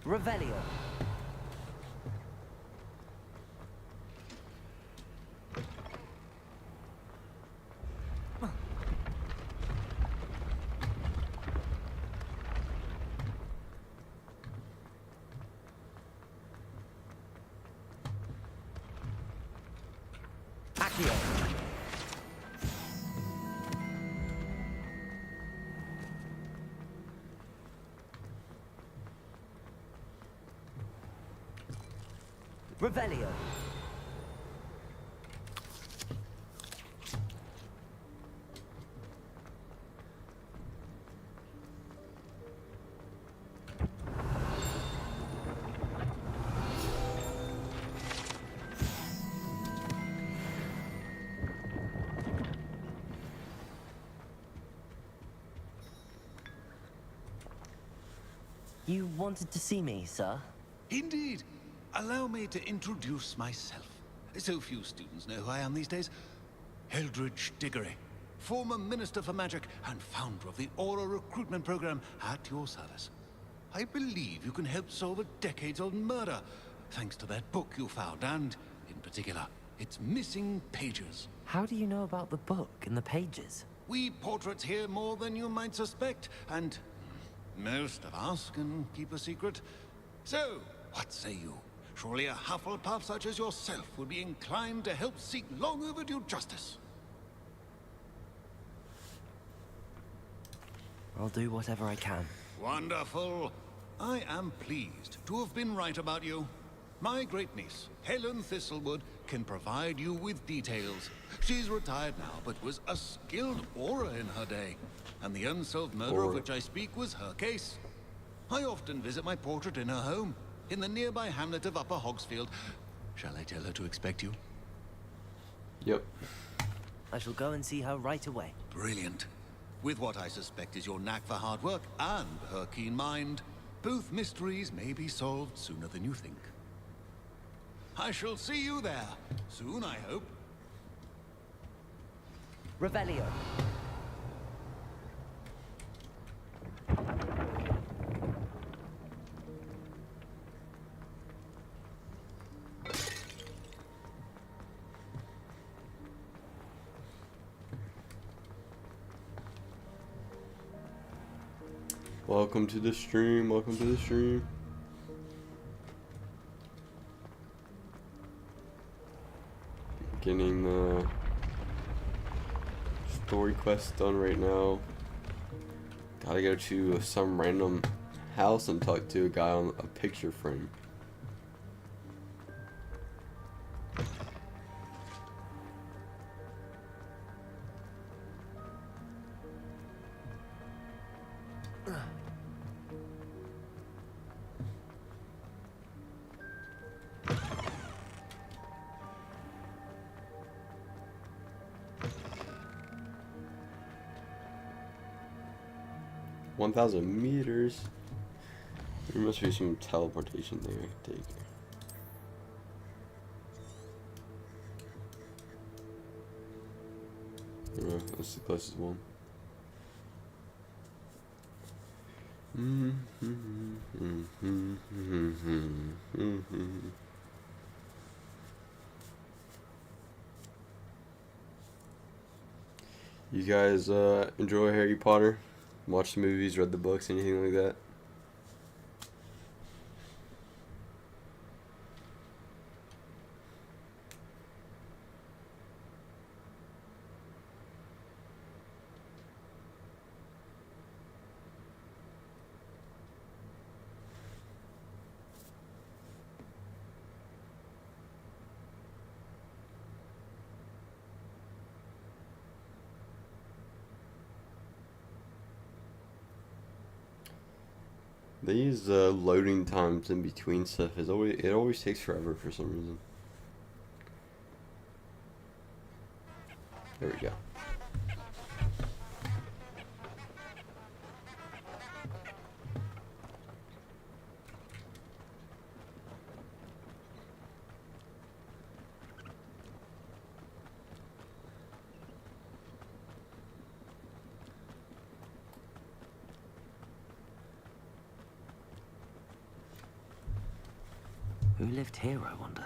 Speaker 2: Revelio. Accio. Revelio. You wanted to see me, sir?
Speaker 6: Indeed. Allow me to introduce myself. So few students know who I am these days. Eldridge Diggory, former Minister for Magic and founder of the Aura recruitment program at your service. I believe you can help solve a decades-old murder, thanks to that book you found, and, in particular, its missing pages.
Speaker 2: How do you know about the book and the pages?
Speaker 6: We portraits hear more than you might suspect, and most of us can keep a secret. So, what say you? Surely a Hufflepuff such as yourself would be inclined to help seek long overdue justice.
Speaker 2: I'll do whatever I can.
Speaker 6: Wonderful. I am pleased to have been right about you. My great-niece, Helen Thistlewood, can provide you with details. She's retired now, but was a skilled aura in her day. And the unsolved murder of which I speak was her case. I often visit my portrait in her home, in the nearby hamlet of Upper Hogsfield. Shall I tell her to expect you?
Speaker 1: Yep.
Speaker 2: I shall go and see her right away.
Speaker 6: Brilliant. With what I suspect is your knack for hard work and her keen mind, both mysteries may be solved sooner than you think. I shall see you there. Soon, I hope.
Speaker 2: Revelio.
Speaker 1: Welcome to the stream. Welcome to the stream. Getting the story quest done right now. Gotta go to some random house and talk to a guy on a picture frame. $1,000 meters. There must be some teleportation there I can take. Yeah, that's the closest one. You guys enjoy Harry Potter? Watch the movies, read the books, anything like that? These loading times in between stuff is always takes forever for some reason. There we go.
Speaker 2: Who lived here, I wonder?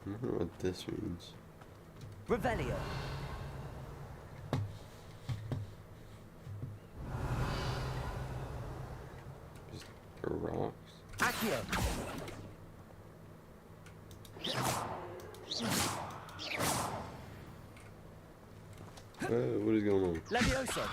Speaker 2: I don't know what this means. Revelio.
Speaker 1: Just rocks.
Speaker 2: Accio.
Speaker 1: What is going on?
Speaker 2: Levioso.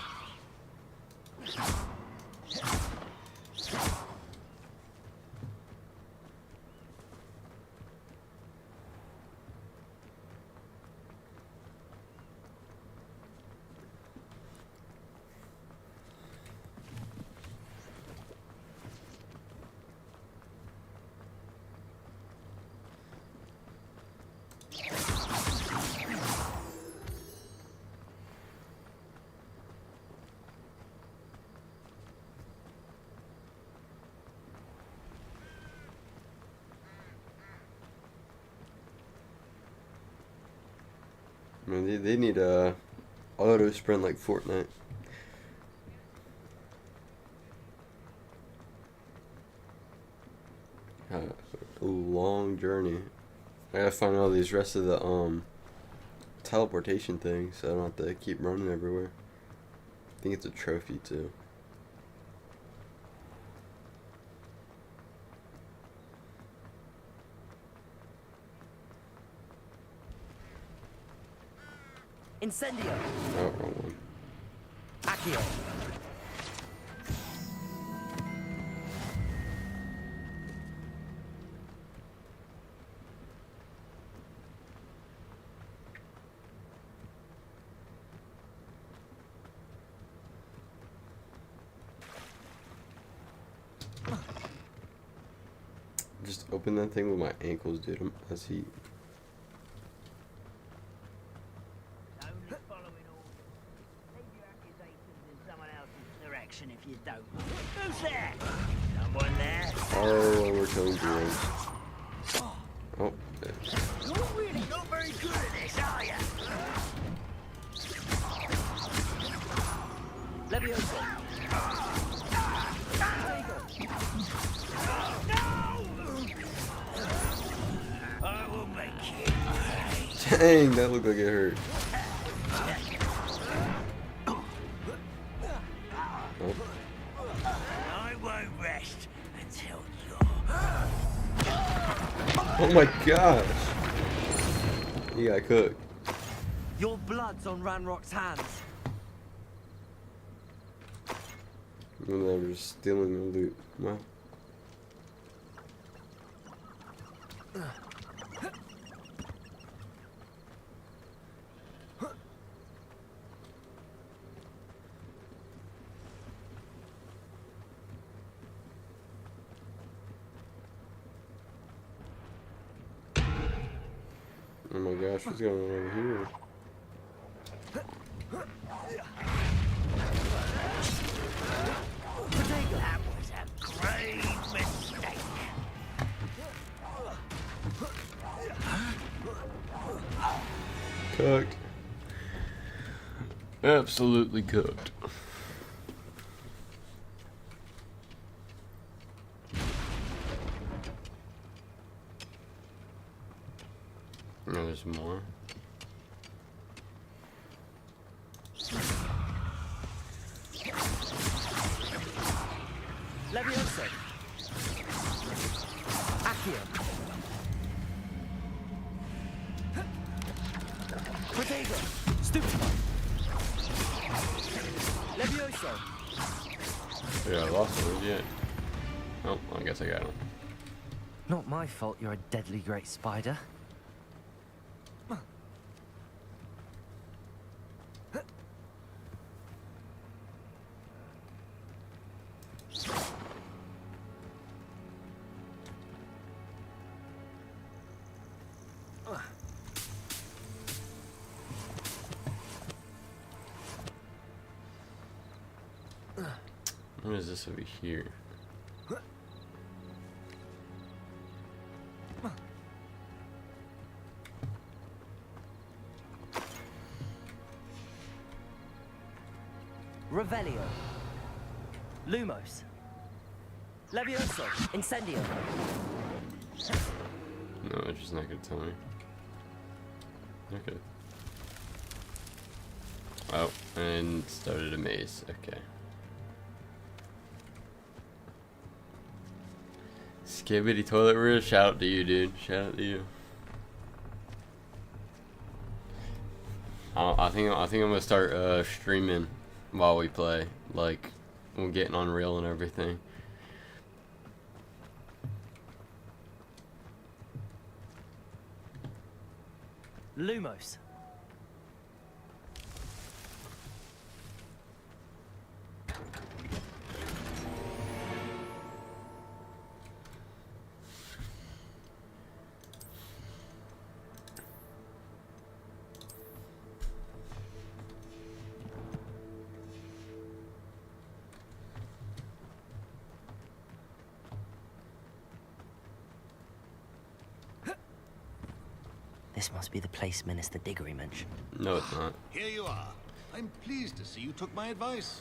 Speaker 1: I mean, they need a auto sprint like Fortnite. A long journey. I gotta find all these rest of the teleportation things, so I don't have to keep running everywhere. I think it's a trophy too.
Speaker 2: Incendio.
Speaker 1: Oh, wrong one.
Speaker 2: Accio.
Speaker 1: Just open that thing with my ankles, dude. That's heat.
Speaker 17: Only following orders. Leave your accusations in someone else's direction if you don't. Who's there? Someone there?
Speaker 1: Oh, we're killing drones. Oh,
Speaker 17: You're really not very good at this, are you?
Speaker 2: Levioso.
Speaker 17: I will make you.
Speaker 1: dang, that looked like it hurt. Oh.
Speaker 17: I won't rest until
Speaker 1: Oh my gosh. You got cooked.
Speaker 2: Your blood's on Ranrock's hands.
Speaker 1: And they were just stealing the loot. Wow. Oh my gosh, what's going on over here?
Speaker 17: That was a grave mistake.
Speaker 1: Cooked. Absolutely cooked. No, there's more.
Speaker 2: Levioso. Accio. Protego. Stupefy. Levioso.
Speaker 1: Yeah, I lost it yet. Oh, I guess I got him.
Speaker 2: Not my fault you're a deadly great spider.
Speaker 1: What is this over here?
Speaker 2: Revelio. Lumos. Levioso. Incendio.
Speaker 1: No, it's just not gonna tell me. Okay. Oh, and started a maze. Okay. Skibbity Toilet Room, shout out to you, dude. Shout out to you. I think I'm gonna start streaming while we play, like we're getting on Unreal and everything.
Speaker 2: Lumos. This must be the place Minister Diggory mentioned.
Speaker 1: No, it's not.
Speaker 6: Here you are. I'm pleased to see you took my advice.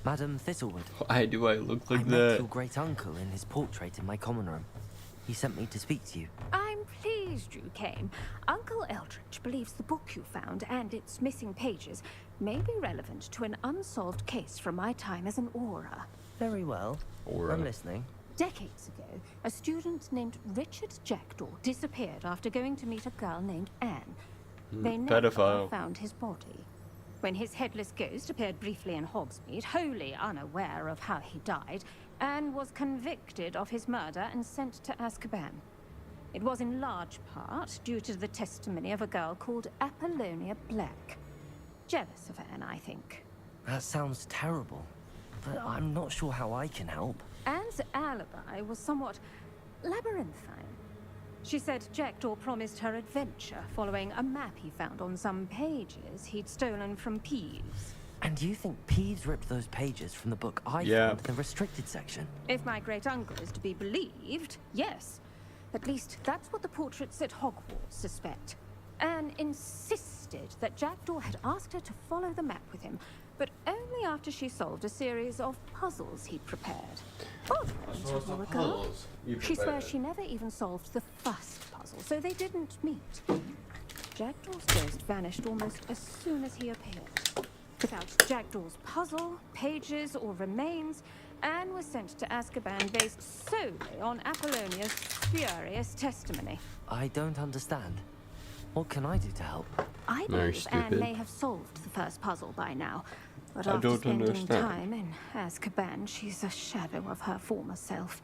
Speaker 2: Madam Thistlewood.
Speaker 1: Why do I look like
Speaker 2: I met
Speaker 1: that?
Speaker 2: your great uncle in his portrait in my common room. He sent me to speak to you.
Speaker 3: I'm pleased you came. Uncle Eldritch believes the book you found and its missing pages may be relevant to an unsolved case from my time as an aura.
Speaker 2: Very well.
Speaker 1: Aura.
Speaker 2: I'm listening.
Speaker 3: Decades ago, a student named Richard Jackdaw disappeared after going to meet a girl named Anne. They never
Speaker 1: Pedophile.
Speaker 3: found his body. When his headless ghost appeared briefly in Hogsmeade, wholly unaware of how he died, Anne was convicted of his murder and sent to Azkaban. It was in large part due to the testimony of a girl called Apollonia Black. Jealous of Anne, I think.
Speaker 2: That sounds terrible, but I'm not sure how I can help.
Speaker 3: Anne's alibi was somewhat labyrinthine. She said Jackdaw promised her adventure following a map he found on some pages he'd stolen from Peeves.
Speaker 2: And you think Peeves ripped those pages from the book I
Speaker 1: Yeah.
Speaker 2: found in the restricted section?
Speaker 3: If my great-uncle is to be believed, yes. At least that's what the portraits at Hogwarts suspect. Anne insisted that Jackdaw had asked her to follow the map with him, but only after she solved a series of puzzles he'd prepared. She swears she never even solved the first puzzle, so they didn't meet. Jackdaw's ghost vanished almost as soon as he appeared. Without Jackdaw's puzzle, pages, or remains, Anne was sent to Azkaban based solely on Apollonia's spurious testimony.
Speaker 2: I don't understand. What can I do to help?
Speaker 3: I
Speaker 1: Very
Speaker 3: believe Anne
Speaker 1: stupid.
Speaker 3: may have solved the first puzzle by now, but
Speaker 1: I
Speaker 3: after
Speaker 1: don't
Speaker 3: spending
Speaker 1: understand.
Speaker 3: time in Azkaban, she's a shadow of her former self.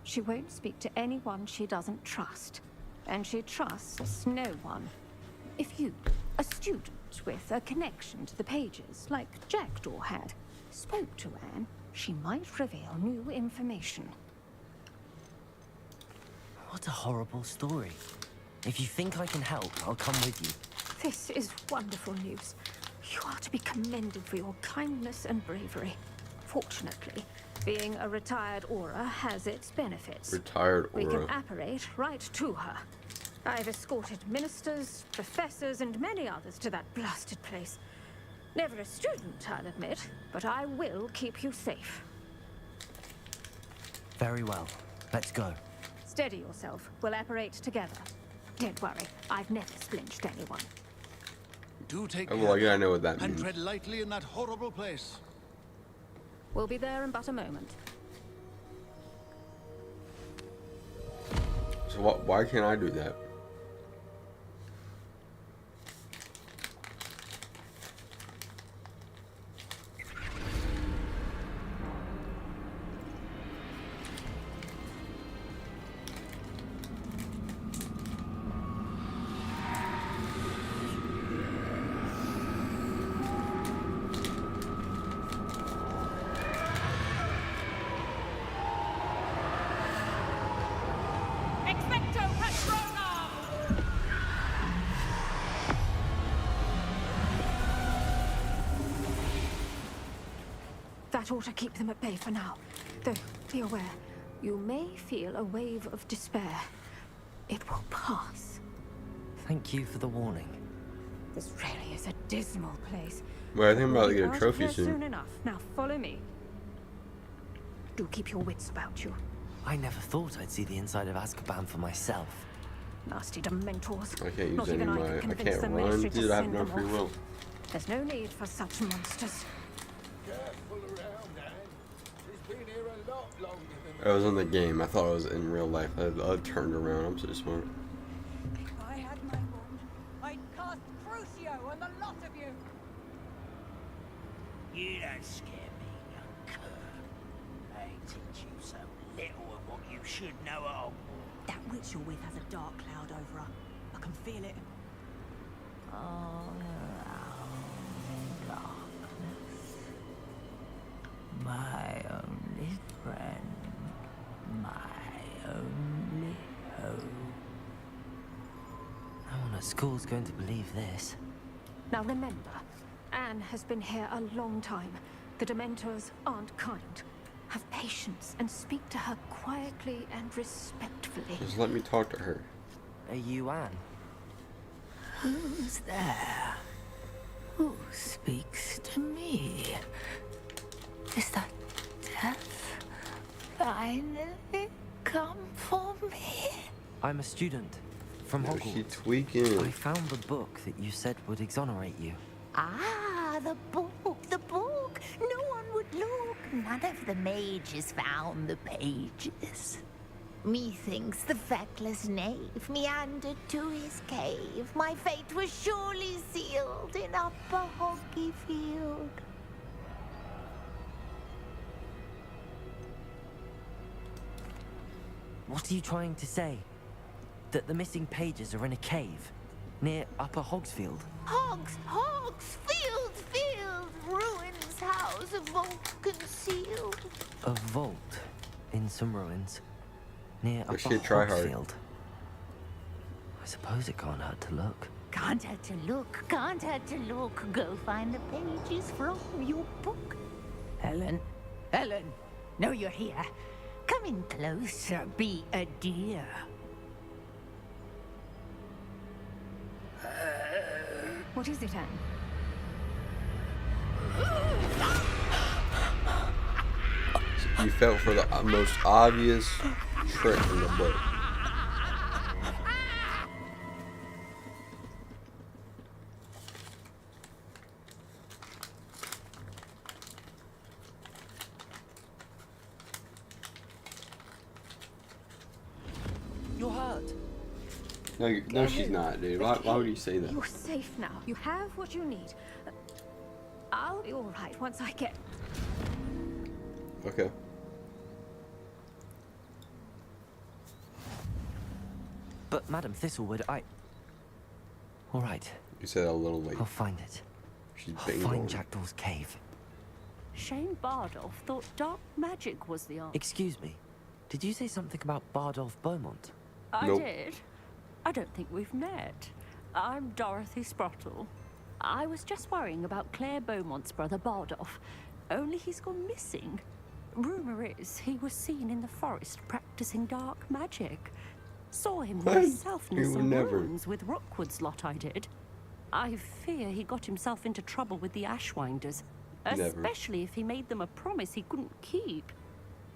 Speaker 3: She won't speak to anyone she doesn't trust, and she trusts no one. If you, a student with a connection to the pages, like Jackdaw had, spoke to Anne, she might reveal new information.
Speaker 2: What a horrible story. If you think I can help, I'll come with you.
Speaker 3: This is wonderful news. You are to be commended for your kindness and bravery. Fortunately, being a retired aura has its benefits.
Speaker 1: Retired
Speaker 3: We
Speaker 1: aura.
Speaker 3: can apparate right to her. I've escorted ministers, professors, and many others to that blasted place. Never a student, I'll admit, but I will keep you safe.
Speaker 2: Very well. Let's go.
Speaker 3: Steady yourself. We'll apparate together. Don't worry, I've never splinched anyone.
Speaker 6: Do take
Speaker 1: Oh,
Speaker 6: care.
Speaker 1: well, yeah, I know what that
Speaker 6: and
Speaker 1: means.
Speaker 6: tread lightly in that horrible place.
Speaker 3: We'll be there in but a moment.
Speaker 1: So why can't I do that?
Speaker 10: Expecto Patronum!
Speaker 3: That ought to keep them at bay for now. Though, be aware, you may feel a wave of despair. It will pass.
Speaker 2: Thank you for the warning.
Speaker 3: This really is a dismal place.
Speaker 1: Well, I think I'm about to get
Speaker 3: We'll
Speaker 1: a
Speaker 3: be out
Speaker 1: trophy
Speaker 3: of here
Speaker 1: soon.
Speaker 3: soon enough. Now follow me. Do keep your wits about you.
Speaker 2: I never thought I'd see the inside of Azkaban for myself.
Speaker 3: Nasty Dementors.
Speaker 1: I can't use
Speaker 3: Not
Speaker 1: any
Speaker 3: even
Speaker 1: of
Speaker 3: I
Speaker 1: my.
Speaker 3: could
Speaker 1: I
Speaker 3: convince
Speaker 1: can't
Speaker 3: the
Speaker 1: run.
Speaker 3: ministry to
Speaker 1: Dude, I have
Speaker 3: send
Speaker 1: no
Speaker 3: them
Speaker 1: free
Speaker 3: off.
Speaker 1: will.
Speaker 3: There's no need for such monsters.
Speaker 18: Careful around, Anne. She's been here a lot longer than
Speaker 1: I was in the game. I thought I was in real life. I turned around. I'm so smart.
Speaker 10: If I had my wand, I'd cast Crucio on the lot of you.
Speaker 17: You don't scare me, young cur. I teach you so little of what you should know at Hogwarts.
Speaker 10: That witch you're with has a dark cloud over her. I can feel it.
Speaker 14: All around darkness. My only friend. My only hope.
Speaker 2: No one at school's going to believe this.
Speaker 3: Now remember, Anne has been here a long time. The Dementors aren't kind. Have patience and speak to her quietly and respectfully.
Speaker 1: Just let me talk to her.
Speaker 2: Are you Anne?
Speaker 14: Who's there? Who speaks to me? Is that death finally come for me?
Speaker 2: I'm a student from
Speaker 1: Yo,
Speaker 2: Hogwarts.
Speaker 1: she tweaking.
Speaker 2: I found the book that you said would exonerate you.
Speaker 14: Ah, the book, the book. No one would look. None of the mages found the pages. Methinks the feckless knave meandered to his cave. My fate was surely sealed in Upper Hogsfield.
Speaker 2: What are you trying to say? That the missing pages are in a cave near Upper Hogsfield?
Speaker 14: Hogsfield, ruins house, a vault concealed.
Speaker 2: A vault in some ruins near
Speaker 1: This
Speaker 2: Upper
Speaker 1: shit try hard.
Speaker 2: Hogsfield. I suppose it can't hurt to look.
Speaker 14: Can't hurt to look, can't hurt to look. Go find the pages from your book. Helen, no, you're here. Come in closer, be a dear.
Speaker 3: What is it, Anne?
Speaker 1: You fell for the most obvious trick in the book.
Speaker 2: You're hurt.
Speaker 1: No, she's not, dude. Why would you say that?
Speaker 3: You're safe now. You have what you need. I'll be all right once I get...
Speaker 1: Okay.
Speaker 2: But Madam Thistlewood, all right.
Speaker 1: You said that a little late.
Speaker 2: I'll find it.
Speaker 1: She's
Speaker 2: I'll
Speaker 1: banging
Speaker 2: find
Speaker 1: on.
Speaker 2: Jackdaw's cave.
Speaker 19: Shane Bardolph thought dark magic was the answer.
Speaker 2: Excuse me. Did you say something about Bardolph Beaumont?
Speaker 19: I
Speaker 1: Nope.
Speaker 19: did. I don't think we've met. I'm Dorothy Sprottle. I was just worrying about Claire Beaumont's brother Bardolph. Only he's gone missing. Rumor is he was seen in the forest practicing dark magic. Saw him
Speaker 1: What?
Speaker 19: myself near
Speaker 1: He would
Speaker 19: some
Speaker 1: never.
Speaker 19: ruins with Rookwood's lot I did. I fear he got himself into trouble with the Ashwinders,
Speaker 1: Never.
Speaker 19: especially if he made them a promise he couldn't keep.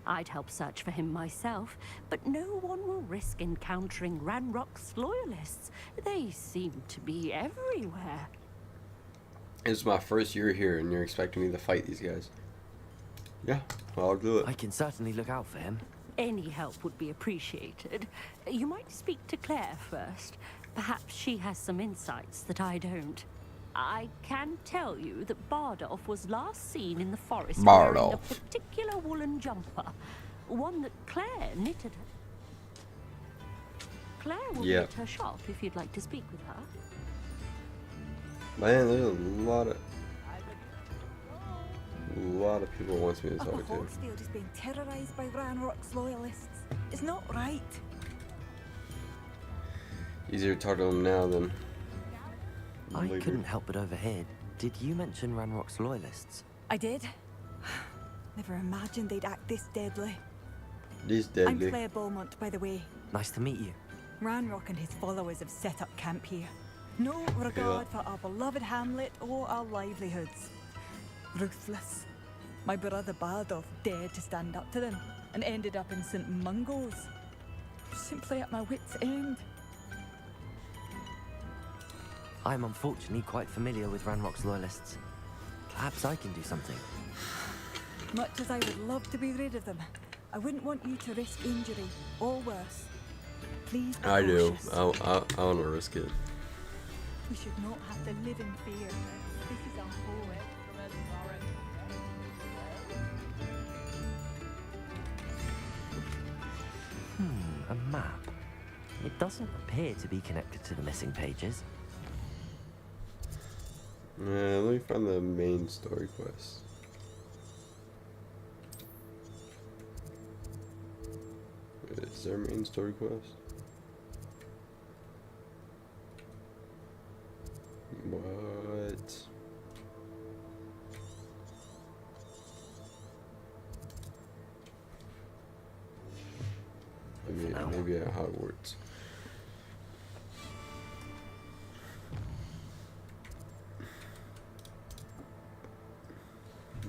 Speaker 19: I'd help search for him myself, but no one will risk encountering Ranrock's loyalists. They seem to be everywhere.
Speaker 1: It's my first year here, and you're expecting me to fight these guys. Yeah, I'll do it.
Speaker 2: I can certainly look out for him.
Speaker 19: Any help would be appreciated. You might speak to Claire first. Perhaps she has some insights that I don't. I can tell you that Bardolph was last seen in the forest wearing a
Speaker 1: Bardolph.
Speaker 19: particular woolen jumper. One that Claire knitted. Claire will be
Speaker 1: Yeah.
Speaker 19: at her shop if you'd like to speak with her.
Speaker 1: Man, there's a lot of people wants me to
Speaker 10: Upper
Speaker 1: talk to.
Speaker 10: Hogsfield is being terrorised by Ranrock's loyalists. It's not right.
Speaker 1: Easier to talk to them now than
Speaker 2: I
Speaker 1: later.
Speaker 2: couldn't help but overhear. Did you mention Ranrock's loyalists?
Speaker 10: I did. Never imagined they'd act this deadly.
Speaker 1: These
Speaker 10: I'm
Speaker 1: deadly.
Speaker 10: Claire Beaumont, by the way.
Speaker 2: Nice to meet you.
Speaker 10: Ranrock and his followers have set up camp here. No regard for our beloved hamlet or our livelihoods. Ruthless. My brother Bardolph dared to stand up to them and ended up in St. Mungo's. Simply at my wit's end.
Speaker 2: I'm unfortunately quite familiar with Ranrock's loyalists. Perhaps I can do something.
Speaker 10: Much as I would love to be rid of them, I wouldn't want you to risk injury or worse. Please be
Speaker 1: I do.
Speaker 10: cautious.
Speaker 1: I want to risk it.
Speaker 10: We should not have to live in fear. This is our home.
Speaker 2: A map. It doesn't appear to be connected to the missing pages.
Speaker 1: Let me find the main story quest. Is there a main story quest? What? maybe at Hogwarts.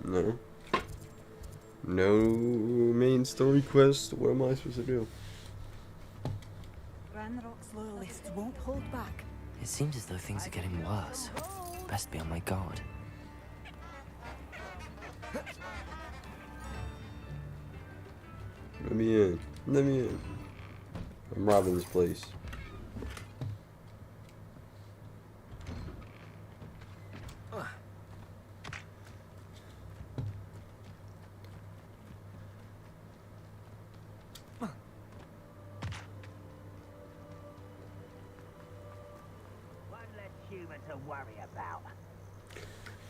Speaker 1: No. No main story quest. What am I supposed to do?
Speaker 10: Ranrock's loyalists won't hold back.
Speaker 2: It seems as though things are getting worse. Best be on my guard.
Speaker 1: Let me in. Let me in. I'm robbing this place.
Speaker 17: To worry about.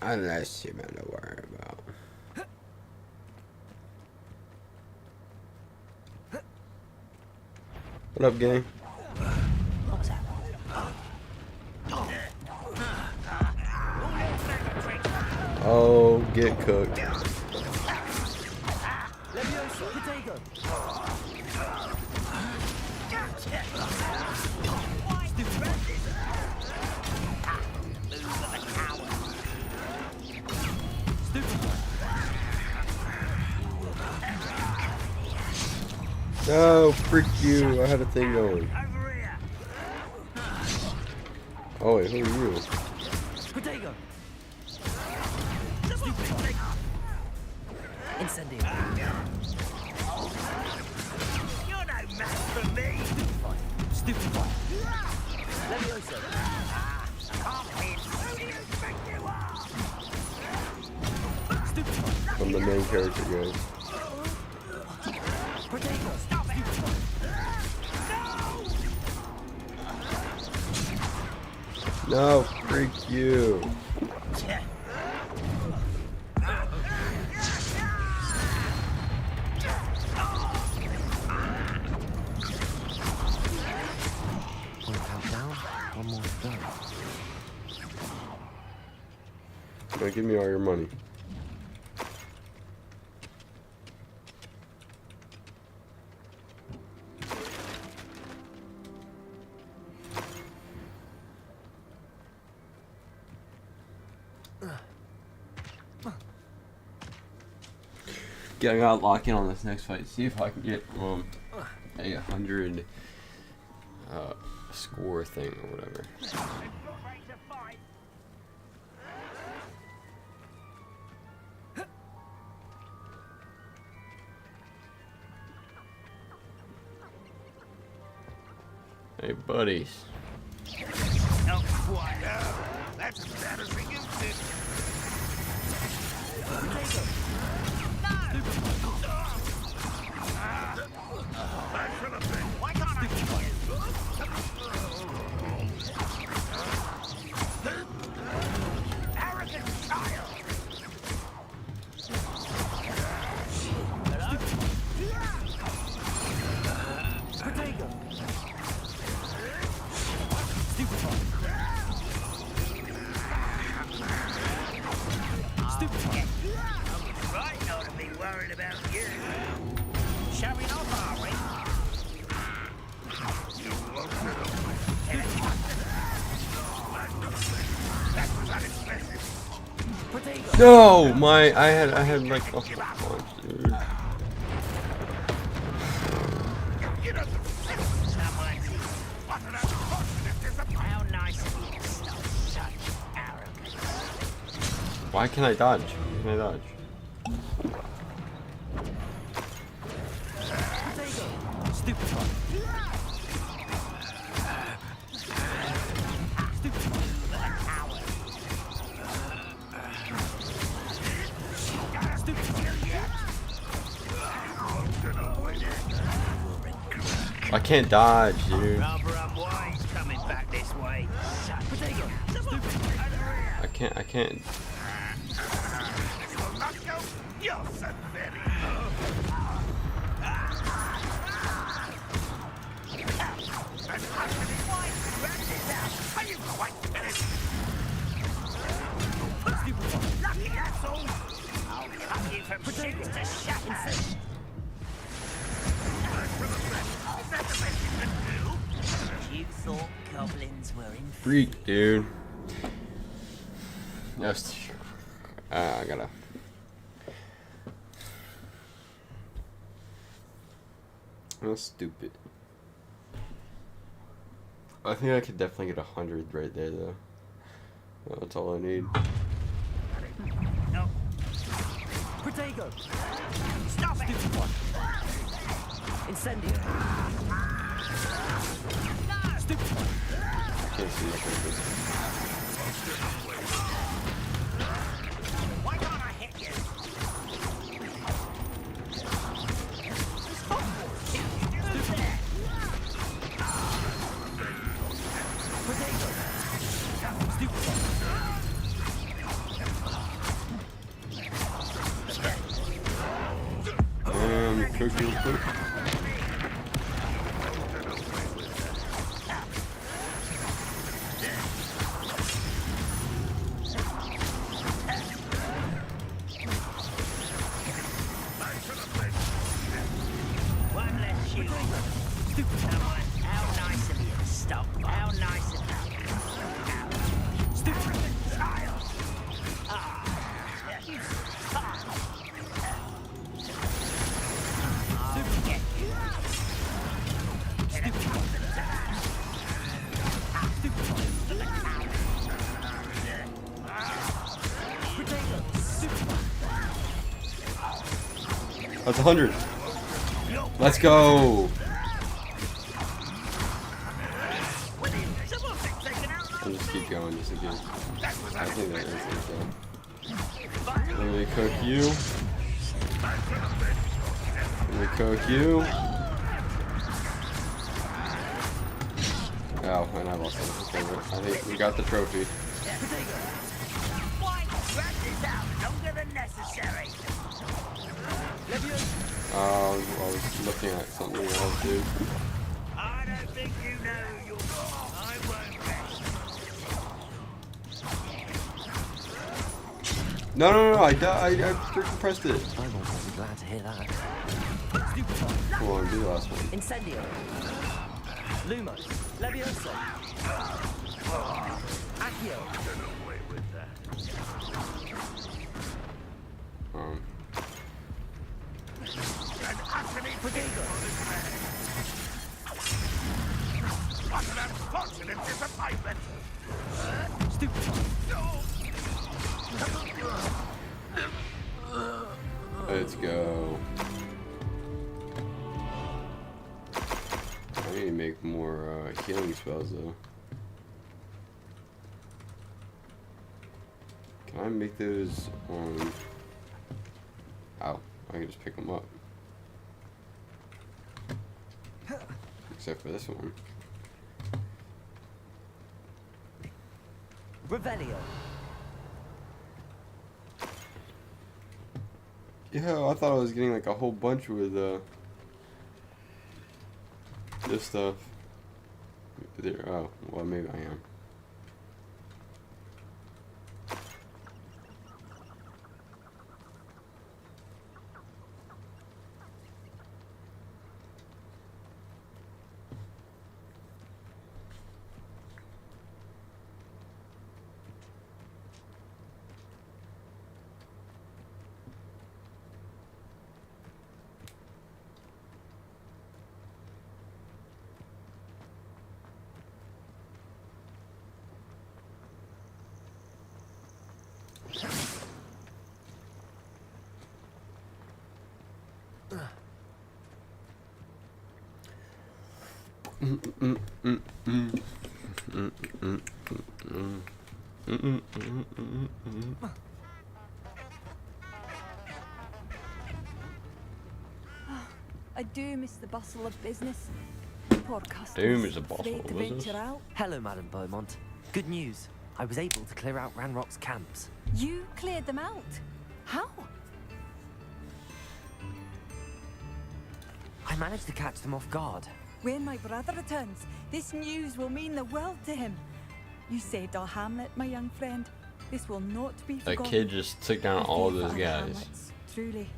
Speaker 1: Unless human to worry about. What up, gang?
Speaker 14: What was that?
Speaker 1: Oh, get cooked. No, frick you. I had a thing going. Oh, wait, who are you?
Speaker 2: Potato. Incendio.
Speaker 17: You're no match for me.
Speaker 2: Stupefy.
Speaker 17: Levioso. Come in. Who do you think you are?
Speaker 1: I'm the main character, guys.
Speaker 17: Stop it.
Speaker 1: No, freak you.
Speaker 2: One countdown, one more to go.
Speaker 1: Now give me all your money. Yeah, I gotta lock in on this next fight. See if I can get a 100 score thing or whatever. Hey, buddies.
Speaker 17: Not quite. That's embarrassing, isn't it? Why can't I hit you? Arrogant child!
Speaker 2: Potato.
Speaker 17: Right, not to be worried about you. Showing off, are we? That was unexpected.
Speaker 1: No, I had like a whole bunch, dude.
Speaker 17: How nice of you to stop such arrogance.
Speaker 1: Why can't I dodge? Can I dodge? I can't dodge, dude.
Speaker 17: Rather unwise coming back this way.
Speaker 1: I can't.
Speaker 17: You're so very Are you quite finished? Lucky asshole! I'll cut you from shoes to shatters. Is that
Speaker 14: You thought goblins were in
Speaker 1: Freak, dude. Yes. I gotta. That's stupid. I think I could definitely get 100 right there, though. That's all I need.
Speaker 14: No. Protego! Stop it! Stupid one. Incendio. Stupid one.
Speaker 1: I can't see the purpose.
Speaker 14: Why can't I hit you?
Speaker 1: Cook real quick.
Speaker 14: One less shoe. How nice of you to stop. How nice of you. Stupid child.
Speaker 1: That's 100. Let's go. I'll just keep going just in case. I think that is it though. Let me cook you. Let me cook you. Oh, and I lost it. Okay, I think we got the trophy.
Speaker 14: Why drag this out longer than necessary?
Speaker 1: I was looking at something else, dude.
Speaker 14: I don't think you know who you're. I won't rest.
Speaker 1: No, I freaking pressed it.
Speaker 2: I'm almost glad to hear that.
Speaker 1: Come on, do the last one.
Speaker 2: Incendio. Lumos. Levioso. Accio.
Speaker 12: What an unfortunate disappointment!
Speaker 1: Let's go. I need to make more healing spells though. Can I make those on... Ow, I can just pick them up. Except for this one.
Speaker 2: Revelio.
Speaker 1: Yeah, I thought I was getting like a whole bunch with this stuff. There, oh, well maybe I am.
Speaker 10: I do miss the bustle of business. Poor customers.
Speaker 1: Is a bustle
Speaker 10: afraid
Speaker 1: of
Speaker 10: to
Speaker 1: business.
Speaker 10: venture out.
Speaker 2: Hello, Madam Beaumont. Good news. I was able to clear out Ranrock's camps.
Speaker 10: You cleared them out? How?
Speaker 2: I managed to catch them off guard.
Speaker 10: When my brother returns, this news will mean the world to him. You saved our hamlet, my young friend. This will not be
Speaker 1: That
Speaker 10: forgotten.
Speaker 1: kid just took down all of
Speaker 10: The
Speaker 1: those
Speaker 10: thief of
Speaker 1: guys.
Speaker 10: hamlets, truly.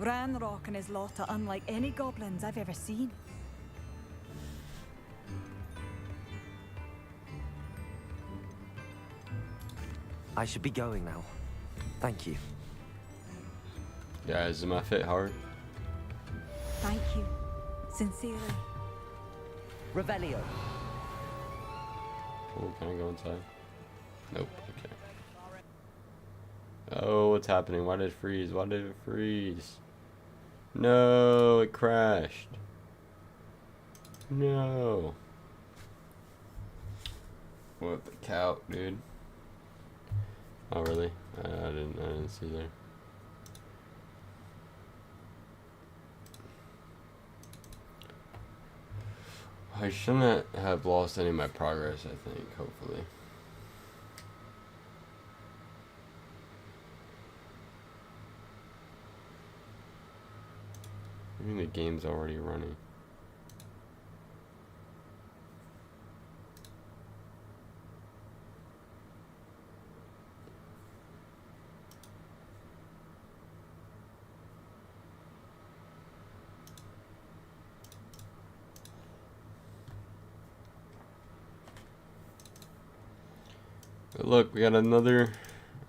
Speaker 10: Ranrock and his lot are unlike any goblins I've ever seen.
Speaker 2: I should be going now. Thank you.
Speaker 1: Guys, am I fit hard?
Speaker 10: Thank you. Sincerely.
Speaker 2: Revelio.
Speaker 1: Oh, can I go inside? Nope. Okay. Oh, what's happening? Why did it freeze? Why did it freeze? No, it crashed. No. What the cow, dude? Oh, really? I didn't see there. I shouldn't have lost any of my progress, I think, hopefully. I mean, the game's already running. But look, we got another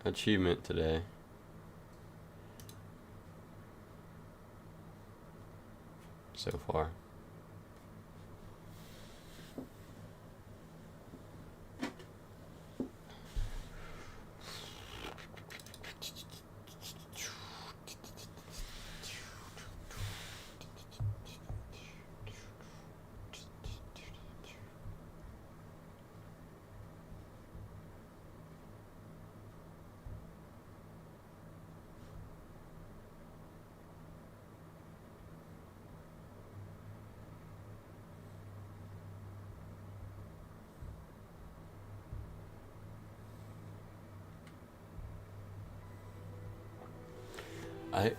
Speaker 1: achievement today. So far. I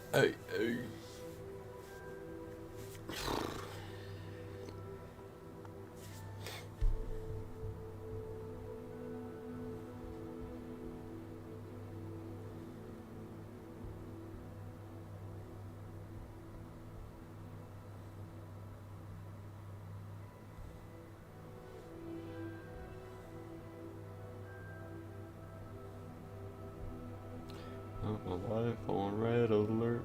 Speaker 1: my life on red alert.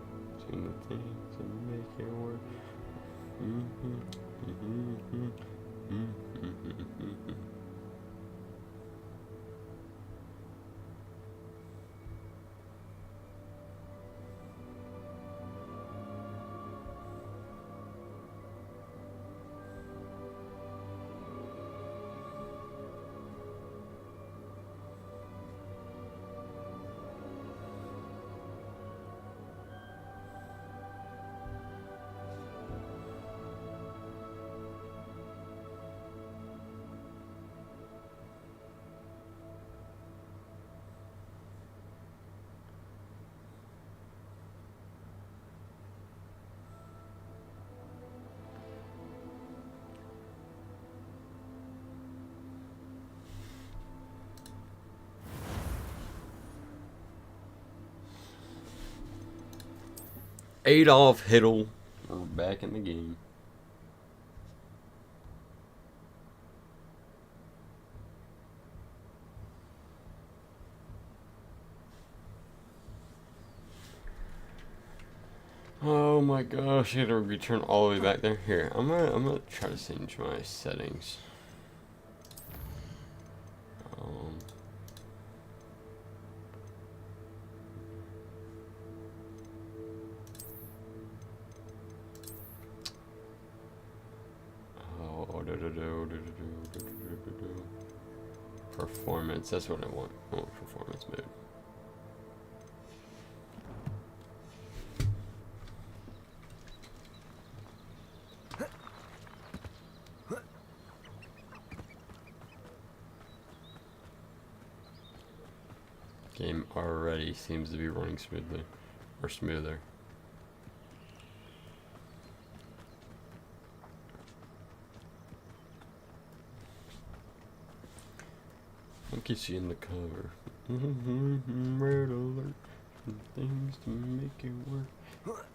Speaker 1: Seen the things that make it work. Adolf Hitler, we're back in the game. Oh my gosh, I had to return all the way back there. Here, I'm gonna try to change my settings. Performance, that's what I want. I want performance mode. Game already seems to be running smoothly, or smoother. I can see in the cover. Red alert. Things to make it work.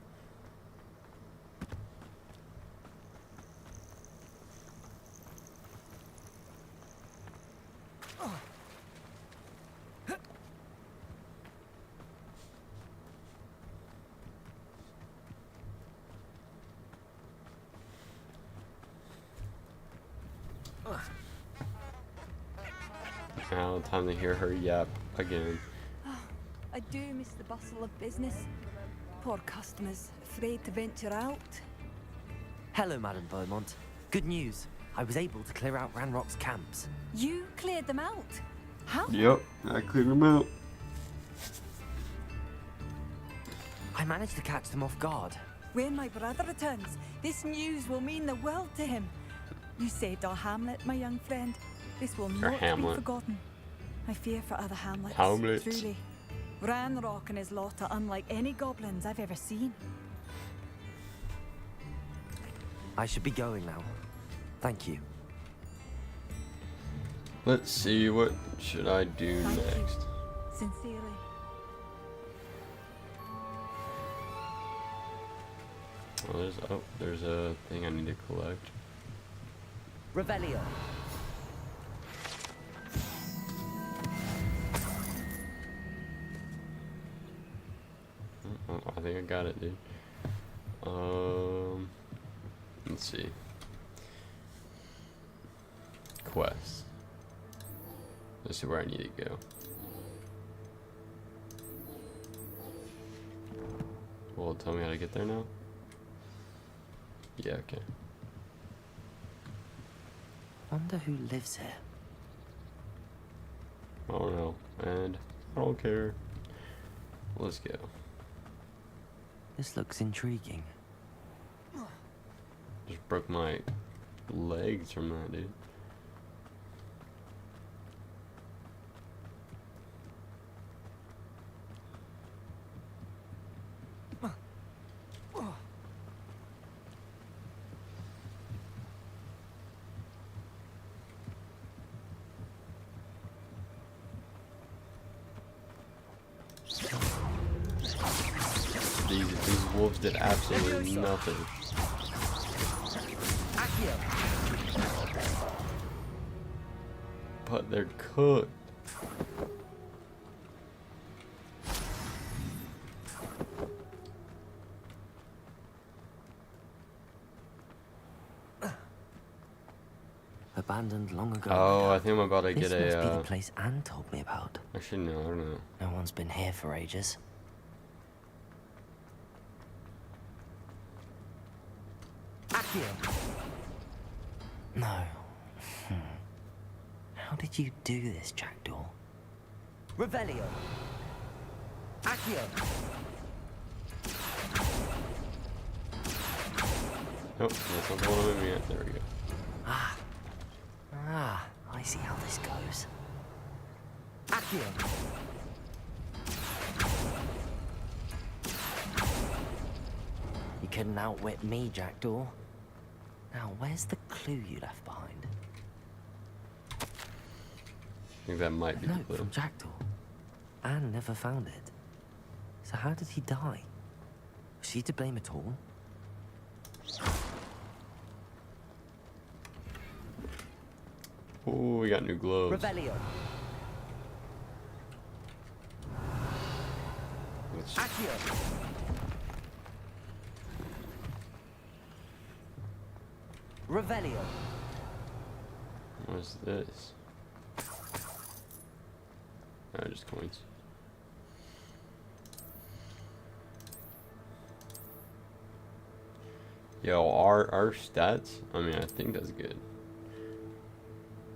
Speaker 1: now. Time to hear her yap again.
Speaker 10: I do miss the bustle of business. Poor customers, afraid to venture out.
Speaker 2: Hello, Madame Beaumont. Good news. I was able to clear out Ranrock's camps.
Speaker 10: You cleared them out? How?
Speaker 1: Yep, I cleared them out.
Speaker 2: I managed to catch them off guard.
Speaker 10: When my brother returns, this news will mean the world to him. You saved our hamlet, my young friend. This will not be forgotten. I fear for other hamlets. Truly. Ranrock and his lot are unlike any goblins I've ever seen.
Speaker 2: I should be going now. Thank you.
Speaker 1: Let's see, what should I do
Speaker 10: Thank
Speaker 1: next?
Speaker 10: you. Sincerely.
Speaker 1: Oh, there's a thing I need to collect.
Speaker 2: Revelio.
Speaker 1: Oh, I think I got it, dude. Let's see. Quest. Let's see where I need to go. Well, tell me how to get there now. Yeah, okay.
Speaker 2: Wonder who lives here.
Speaker 1: I don't know, and I don't care. Let's go.
Speaker 2: This looks intriguing.
Speaker 1: Just broke my legs from that, dude. These wolves did absolutely nothing. But they're cooked.
Speaker 2: Abandoned long ago.
Speaker 1: Oh, I think I'm about to
Speaker 2: this
Speaker 1: get
Speaker 2: must
Speaker 1: a.
Speaker 2: be the place Anne told me about.
Speaker 1: Actually, no, I don't know.
Speaker 2: No one's been here for ages. No. How did you do this, Jackdaw? Revelio. Accio.
Speaker 1: Nope, that's not the one I'm in yet. There we go.
Speaker 2: I see how this goes. Accio. You couldn't outwit me, Jackdaw. Now, where's the clue you left behind?
Speaker 1: I think that might be the
Speaker 2: note
Speaker 1: clue.
Speaker 2: from Jackdaw. Anne never found it. So how did he die? Was she to blame at all?
Speaker 1: Oh, we got new gloves.
Speaker 2: Revelio. Accio. Revelio.
Speaker 1: What's this? Just coins. Yo, our stats. I mean, I think that's good.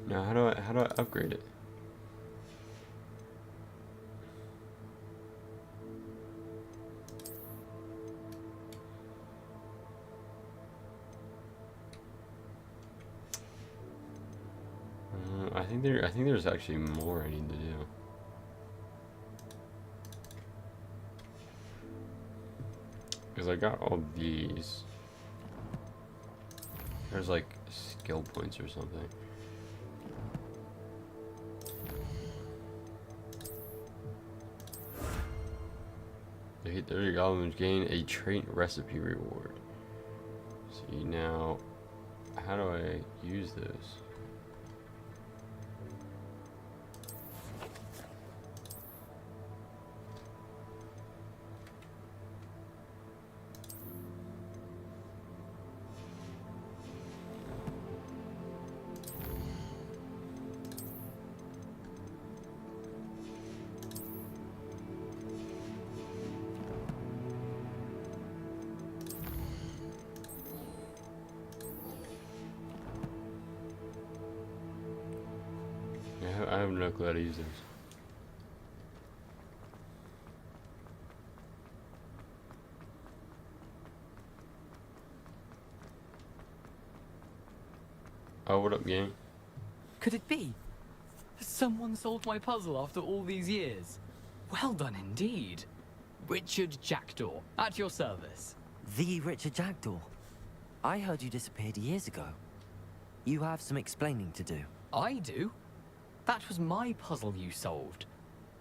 Speaker 1: Now, how do I upgrade it? I think there's actually more I need to do. Because I got all these. There's like skill points or something. There you go. Gain a trait recipe reward. See now, how do I use this? have no clue how to use those. Oh, what up, gang?
Speaker 8: Could it be? Someone solved my puzzle after all these years. Well done indeed. Richard Jackdaw, at your service.
Speaker 2: The Richard Jackdaw. I heard you disappeared years ago. You have some explaining to do.
Speaker 8: I do? That was my puzzle you solved.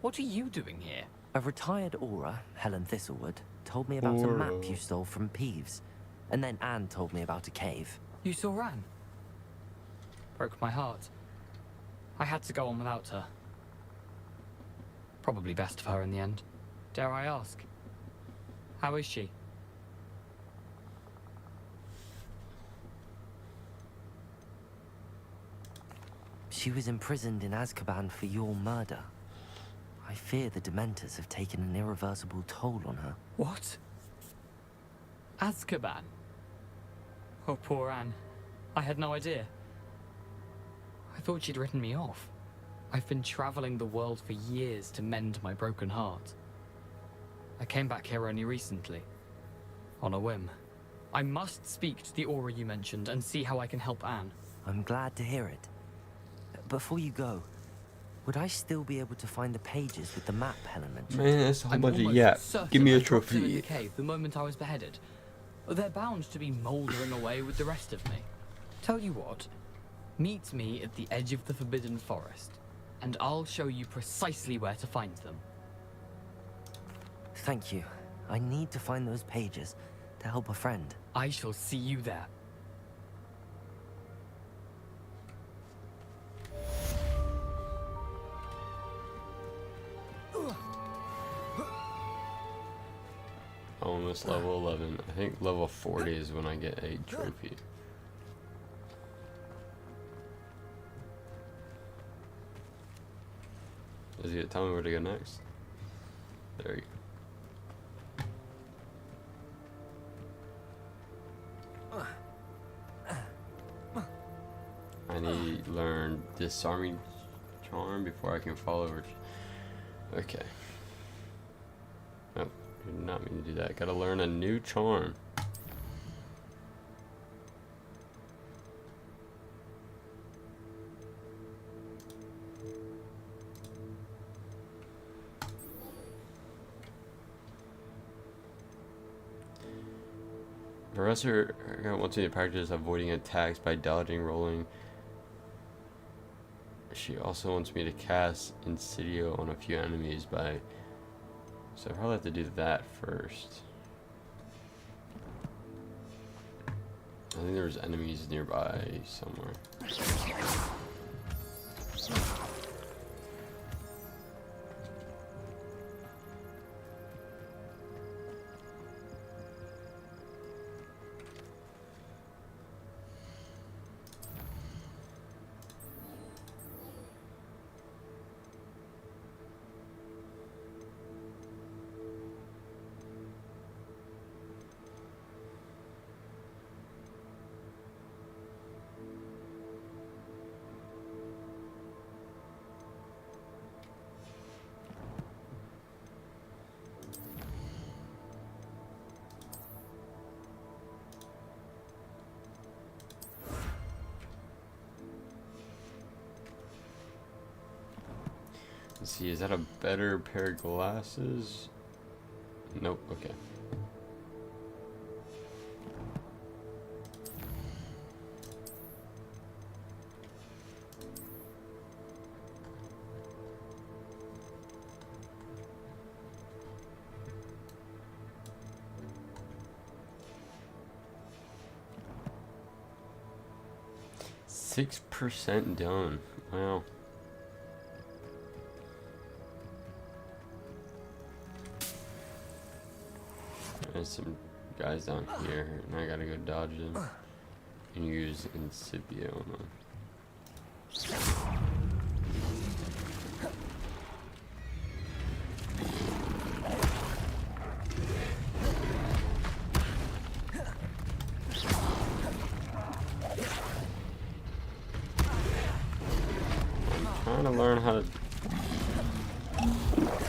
Speaker 8: What are you doing here?
Speaker 2: A retired Aura, Helen Thistlewood, told me about a map you stole from Peeves. And then Anne told me about a cave.
Speaker 8: You saw Anne? Broke my heart. I had to go on without her. Probably best of her in the end. Dare I ask? How is she?
Speaker 2: She was imprisoned in Azkaban for your murder. I fear the Dementors have taken an irreversible toll on her.
Speaker 8: What? Azkaban? Oh, poor Anne. I had no idea. I thought she'd written me off. I've been traveling the world for years to mend my broken heart. I came back here only recently. On a whim. I must speak to the Aura you mentioned and see how I can help Anne.
Speaker 2: I'm glad to hear it. Before you go, would I still be able to find the pages with the map Helen mentioned?
Speaker 1: Man, that's a whole bunch of
Speaker 8: almost
Speaker 1: yap. Give me a
Speaker 8: certain I dropped them in
Speaker 1: trophy.
Speaker 8: the cave the moment I was beheaded. They're bound to be mouldering away with the rest of me. Tell you what, meet me at the edge of the Forbidden Forest, and I'll show you precisely where to find them.
Speaker 2: Thank you. I need to find those pages to help a friend.
Speaker 8: I shall see you there.
Speaker 1: Almost level 11. I think level 40 is when I get a trophy. Does he tell me where to go next? There you go. I need to learn disarming charm before I can follow her. Okay. Nope, did not mean to do that. Gotta learn a new charm. Professor wants me to practice avoiding attacks by dodging, rolling. She also wants me to cast Insidio on a few enemies by... So I probably have to do that first. I think there's enemies nearby somewhere. Let's see, is that a better pair of glasses? Nope, okay. %6 done. Wow. There's some guys down here, and I gotta go dodge them and use Incipio on them. I'm trying to learn how to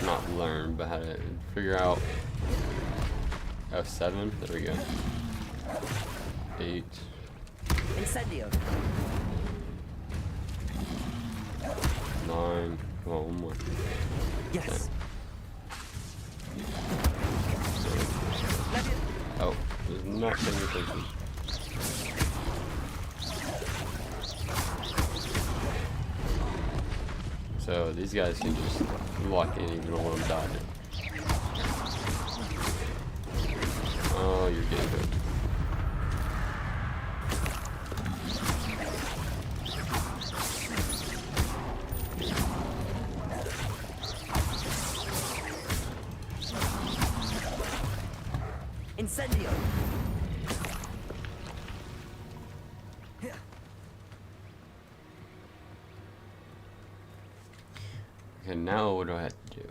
Speaker 1: not learn, but how to figure out. Oh, 7. There we go. 8.
Speaker 7: Incendio.
Speaker 1: 9. Come on, one more.
Speaker 7: Yes.
Speaker 1: 10. Oh, there's not paying attention. So these guys can just walk in even when I'm dodging. Oh, you're getting good.
Speaker 7: Incendio.
Speaker 1: Okay, now what do I have to do?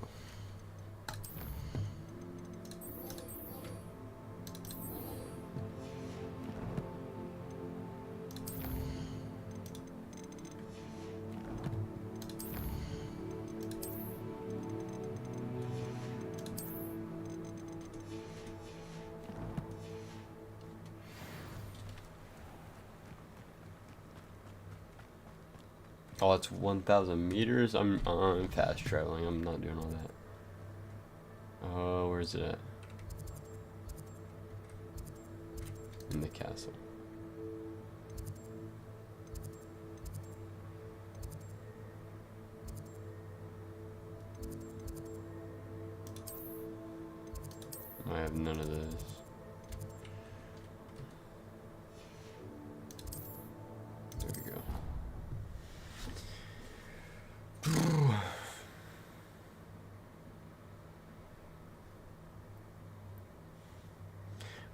Speaker 1: Oh, it's 1,000 meters. I'm fast traveling. I'm not doing all that. Oh, where's it at? In the castle. I have none of this. There we go.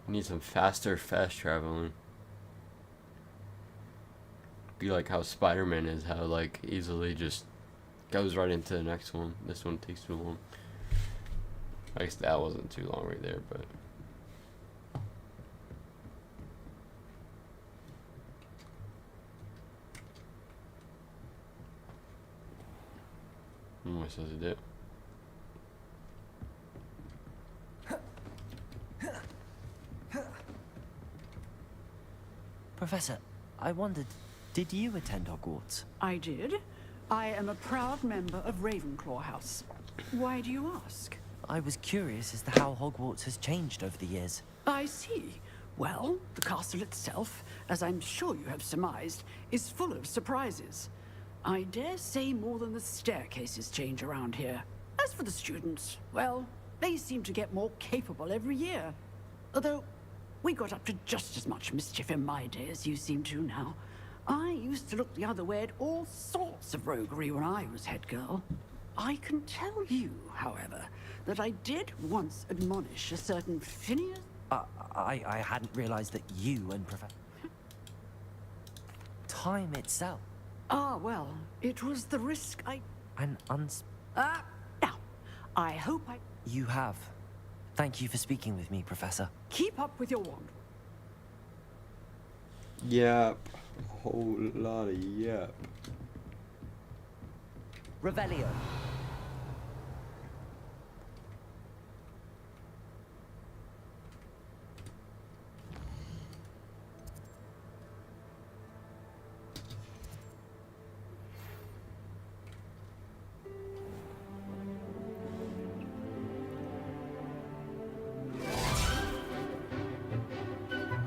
Speaker 1: We need some faster fast traveling. Be like how Spider-Man is, how like easily just goes right into the next one. This one takes too long. I guess that wasn't too long right there, but what am I supposed to do?
Speaker 2: Professor, I wondered, did you attend Hogwarts?
Speaker 20: I did. I am a proud member of Ravenclaw House. Why do you ask?
Speaker 2: I was curious as to how Hogwarts has changed over the years.
Speaker 20: I see. Well, the castle itself, as I'm sure you have surmised, is full of surprises. I dare say more than the staircases change around here. As for the students, well, they seem to get more capable every year. Although, we got up to just as much mischief in my day as you seem to now. I used to look the other way at all sorts of roguery when I was head girl. I can tell you, however, that I did once admonish a certain Phineas...
Speaker 2: I hadn't realized that you and Professor... Time itself.
Speaker 20: Ah, well, it was the risk I... now, I hope I...
Speaker 2: You have. Thank you for speaking with me, Professor.
Speaker 20: Keep up with your wand.
Speaker 1: Yep. A whole lot of yep.
Speaker 7: Revelio.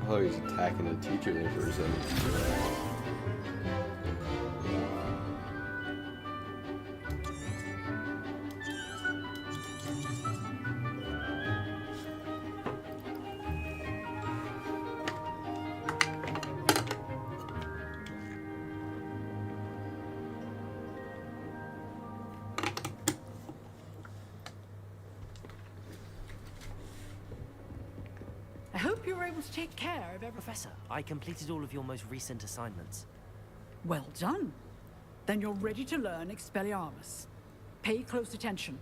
Speaker 1: Oh, he's attacking the teacher there for a second.
Speaker 20: I hope you were able to take care of everything.
Speaker 2: Professor, I completed all of your most recent assignments.
Speaker 20: Well done. Then you're ready to learn Expelliarmus. Pay close attention.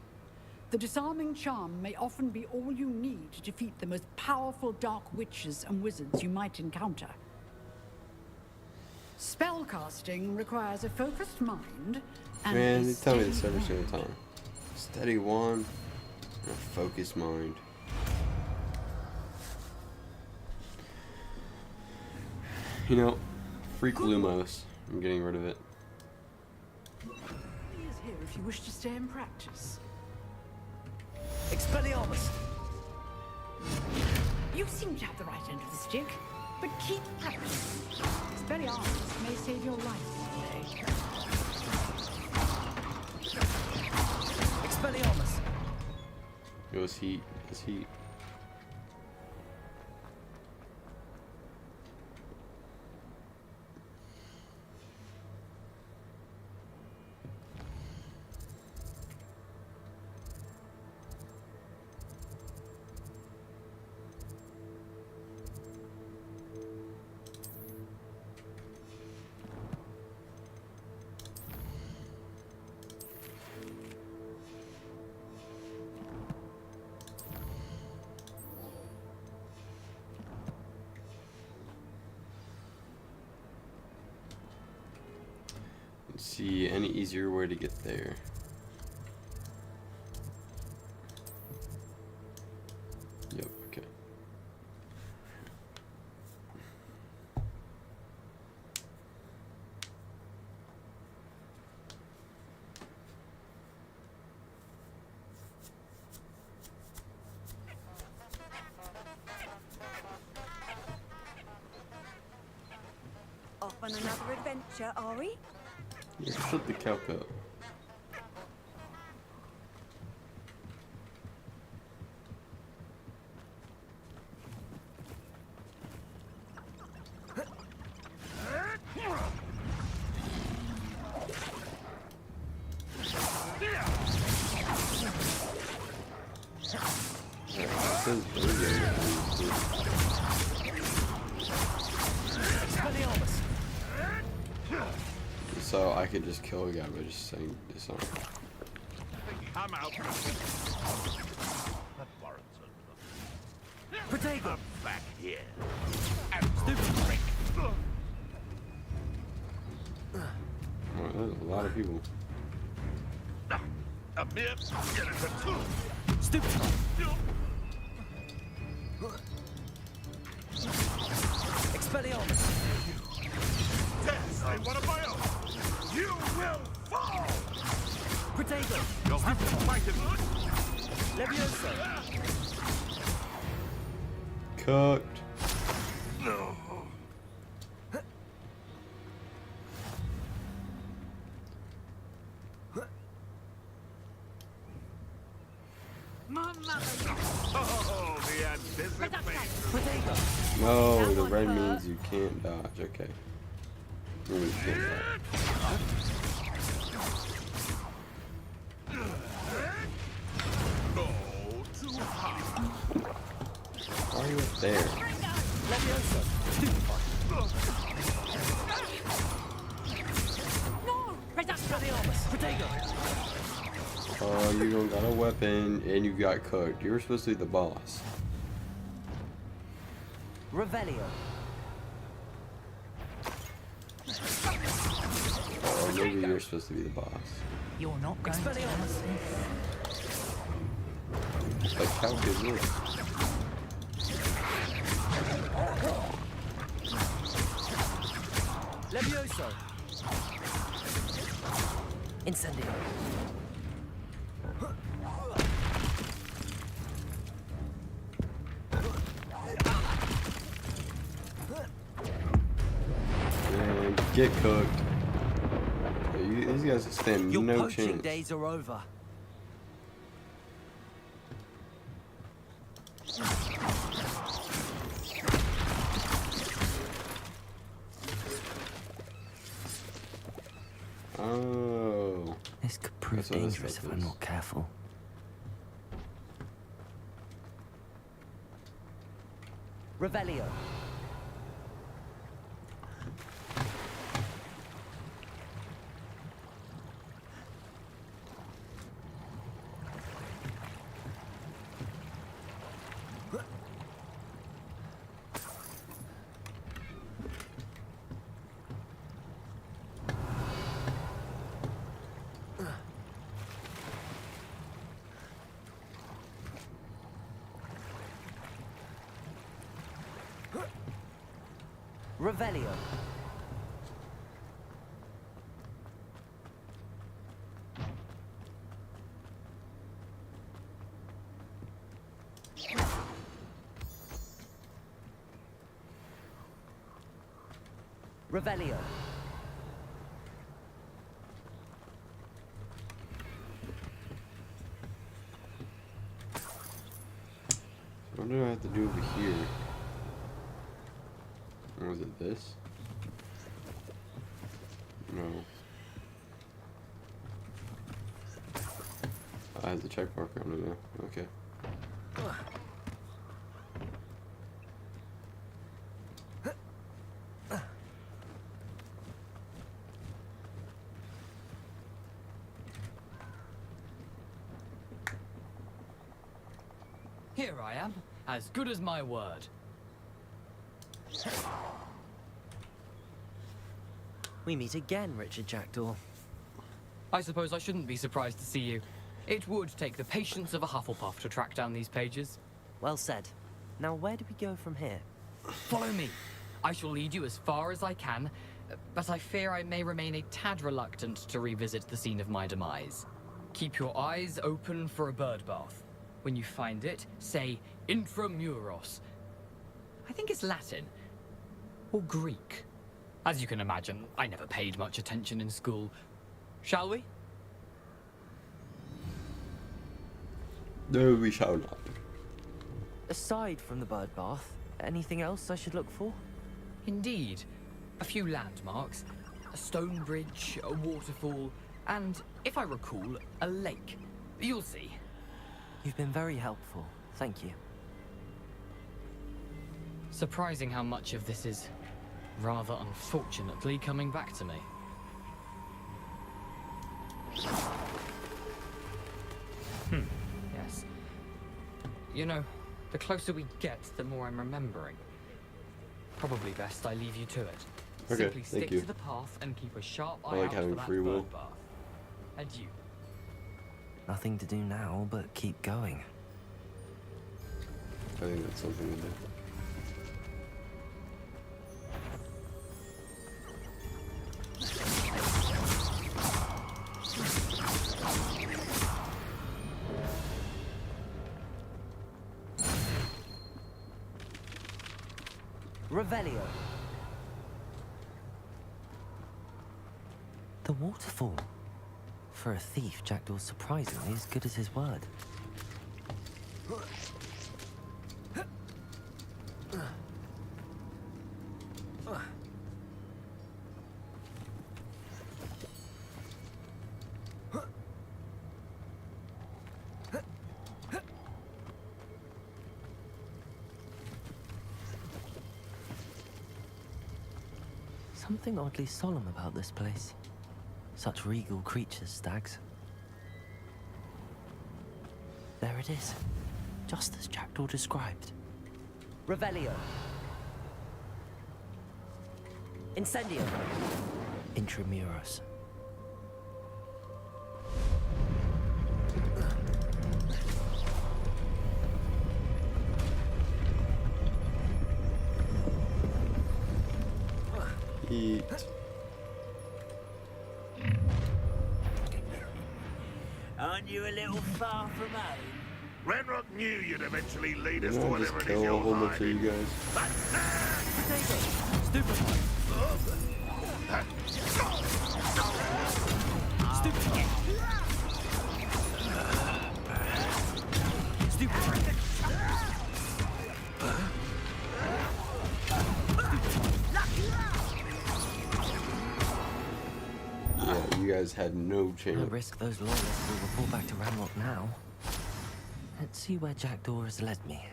Speaker 20: The disarming charm may often be all you need to defeat the most powerful dark witches and wizards you might encounter. Spellcasting requires a focused mind and
Speaker 1: Man,
Speaker 20: a
Speaker 1: they tell me
Speaker 20: steady
Speaker 1: this every
Speaker 20: hand.
Speaker 1: single time. Steady one and a focused mind. You know, freak Lumos. I'm getting rid of it.
Speaker 20: He is here if you wish to stay in practice.
Speaker 7: Expelliarmus!
Speaker 20: You seem to have the right end of the stick, but keep practicing. Expelliarmus may save your life one day.
Speaker 7: Expelliarmus!
Speaker 1: It was heat. It's heat. Let's see any easier way to get there. Yep, okay.
Speaker 10: Off on another adventure, are we?
Speaker 1: Yeah, flip the calc up. So I could just kill a guy by just saying disarm.
Speaker 18: I'm out.
Speaker 7: Protego!
Speaker 18: Back here.
Speaker 7: Stupid prick!
Speaker 1: Oh, there's a lot of people.
Speaker 18: A mere get it a two.
Speaker 7: Stupid! Expelliarmus!
Speaker 18: Yes, I want a bio. You will fall.
Speaker 7: Protego!
Speaker 18: You'll have to fight him.
Speaker 7: Levioso!
Speaker 1: Cooked.
Speaker 18: No. Oh, the anticipation.
Speaker 1: No, the red means you can't dodge. Okay. You can't dodge.
Speaker 18: Go too high.
Speaker 1: Why are you up there?
Speaker 7: Levioso!
Speaker 10: No!
Speaker 7: Expelliarmus! Protego!
Speaker 1: Oh, you don't got a weapon and you got cooked. You were supposed to be the boss.
Speaker 7: Revelio!
Speaker 1: Or maybe you're supposed to be the boss.
Speaker 14: You're not going to
Speaker 7: Expelliarmus!
Speaker 1: Like how good is this?
Speaker 7: Levioso! Incendio!
Speaker 1: Man, get cooked. Yeah, these guys stand
Speaker 7: Your
Speaker 1: no
Speaker 7: poaching
Speaker 1: chance.
Speaker 7: days are over.
Speaker 1: Oh.
Speaker 2: This could prove
Speaker 1: That's what this
Speaker 2: dangerous
Speaker 1: stuff
Speaker 2: if I'm
Speaker 1: is.
Speaker 2: not careful.
Speaker 7: Revelio!
Speaker 2: Revelio. Revelio.
Speaker 1: What do I have to do over here? Or was it this? No. I have the check mark on it now. Okay.
Speaker 8: Here I am, as good as my word.
Speaker 2: We meet again, Richard Jackdaw.
Speaker 8: I suppose I shouldn't be surprised to see you. It would take the patience of a Hufflepuff to track down these pages.
Speaker 2: Well said. Now where do we go from here?
Speaker 8: Follow me. I shall lead you as far as I can, but I fear I may remain a tad reluctant to revisit the scene of my demise. Keep your eyes open for a bird bath. When you find it, say intramuros. I think it's Latin. Or Greek. As you can imagine, I never paid much attention in school. Shall we?
Speaker 1: No, we shall not.
Speaker 2: Aside from the bird bath, anything else I should look for?
Speaker 8: Indeed. A few landmarks. A stone bridge, a waterfall, and, if I recall, a lake. You'll see.
Speaker 2: You've been very helpful. Thank you.
Speaker 8: Surprising how much of this is, rather unfortunately, coming back to me. Yes. You know, the closer we get, the more I'm remembering. Probably best I leave you to it.
Speaker 1: Okay,
Speaker 8: Simply
Speaker 1: thank
Speaker 8: stick
Speaker 1: you.
Speaker 8: to the path and keep a sharp
Speaker 1: I
Speaker 8: eye
Speaker 1: like
Speaker 8: out
Speaker 1: having
Speaker 8: for that
Speaker 1: free will.
Speaker 8: bird bath. And you.
Speaker 2: Nothing to do now but keep going.
Speaker 1: I think that's something to do.
Speaker 2: Revelio. The waterfall. For a thief, Jackdaw's surprisingly as good as his word. Something oddly solemn about this place. Such regal creatures, stags. There it is, just as Jackdaw described. Revelio. Incendio. Intramuros.
Speaker 1: Eat.
Speaker 17: Aren't you a little far from home?
Speaker 18: Renrock knew you'd eventually lead us to
Speaker 1: I'll just
Speaker 18: whatever it is
Speaker 1: kill a
Speaker 18: you're
Speaker 1: whole bunch of you
Speaker 18: hiding.
Speaker 1: guys.
Speaker 5: Stupid.
Speaker 1: Yeah, you guys had no chance.
Speaker 2: No risk those loyalists will report back to Ranrock now. Let's see where Jackdaw has led me.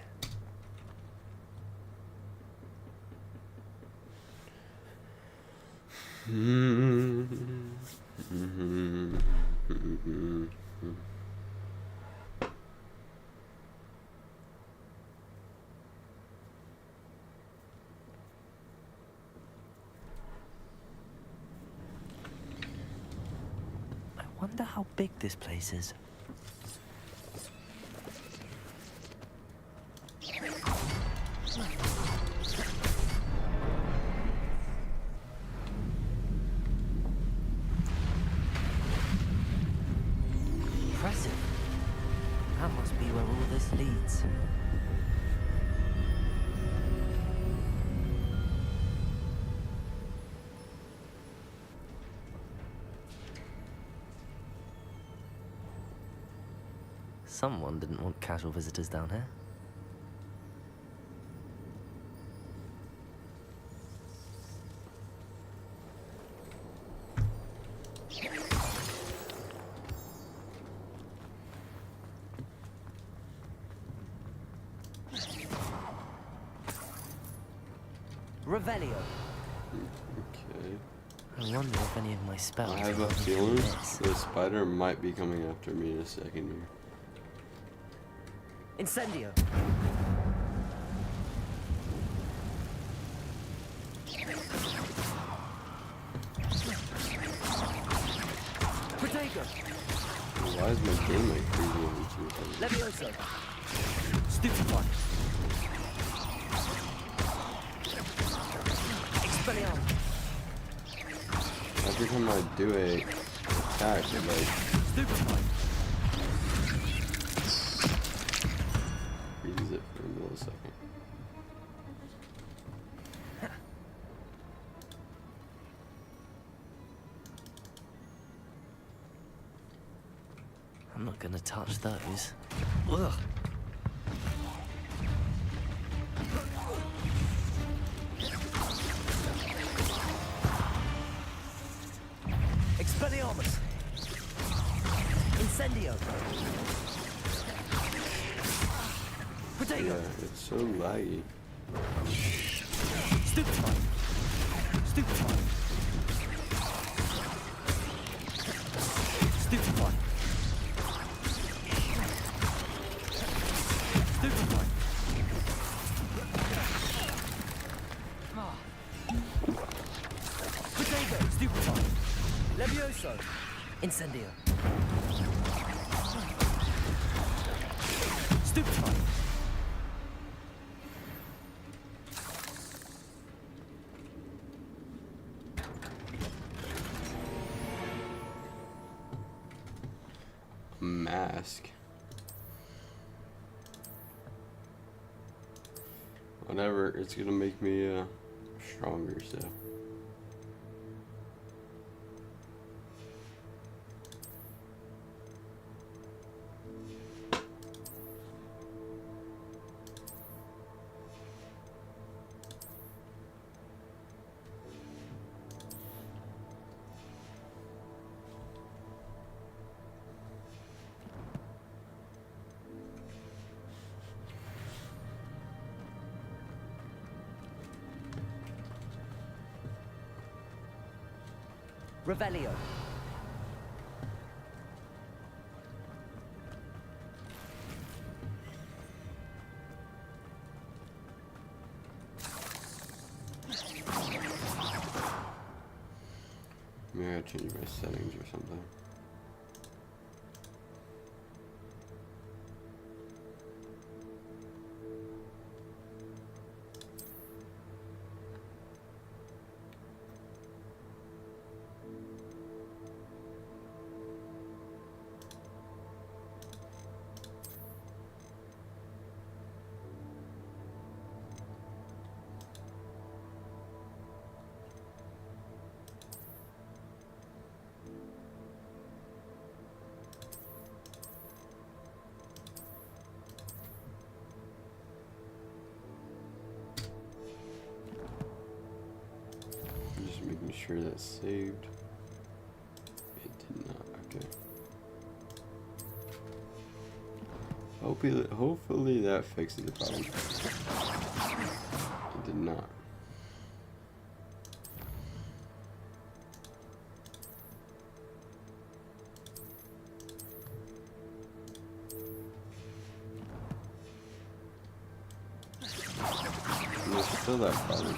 Speaker 2: I wonder how big this place is. impressive. That must be where all this leads. Someone didn't want casual visitors down here. Revelio.
Speaker 1: Okay.
Speaker 2: I wonder if any of my spells.
Speaker 1: I have a feeling the spider might be coming after me in a second here.
Speaker 2: Incendio. Protego.
Speaker 1: Why is my game like freezing every 2 seconds?
Speaker 2: Levioso. Stupefy. Expelliarmus.
Speaker 1: Every time I do a attack, it like
Speaker 2: Stupefy.
Speaker 1: freezes it for a millisecond.
Speaker 2: I'm not gonna touch those. Ugh. Expelliarmus. Incendio. Protego.
Speaker 1: Yeah, it's so laggy.
Speaker 2: Stupefy. Stupefy. Stupefy. Stupefy. Protego. Stupefy. Levioso. Incendio. Stupefy.
Speaker 1: Mask. Whatever, it's gonna make me stronger, so.
Speaker 2: Revelio.
Speaker 1: Maybe I change my settings or something. Just making sure that's saved. It did not. Okay. Hopefully that fixes the problem. It did not. And there's still that problem.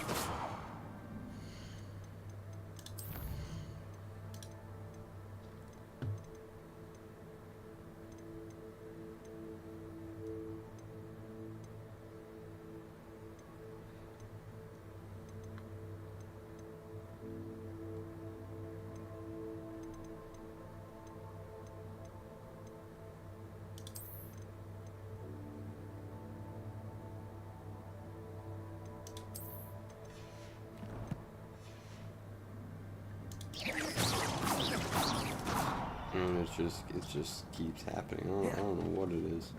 Speaker 1: And it just keeps happening. I don't know what it is.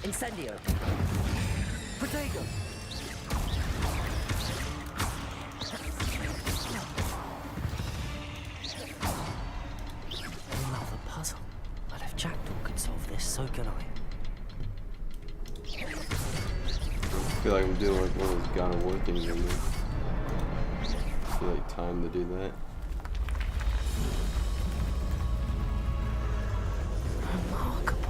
Speaker 2: Incendio. Protego. Another puzzle. But if Jackdaw could solve this, so can I.
Speaker 1: I feel like I'm doing like one of those God of War things right now. I feel like time to do that.
Speaker 2: Remarkable.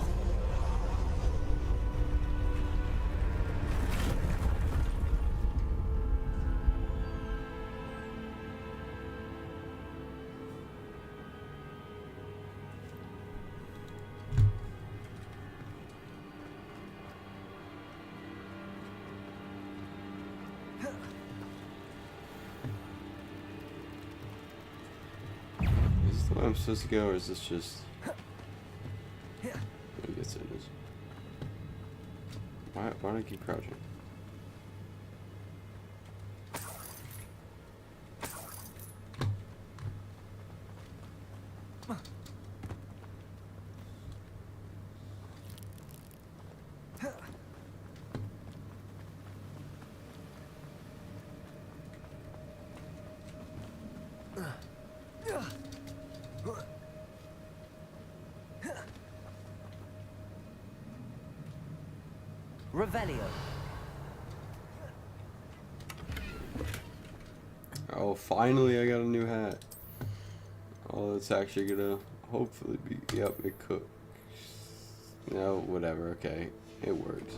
Speaker 1: Is this the way I'm supposed to go, or is this just... I guess it is. Why do I keep crouching?
Speaker 2: Revelio.
Speaker 1: Oh, finally I got a new hat. Oh, that's actually gonna hopefully be... Yep, it cooks. No, whatever, okay. It works.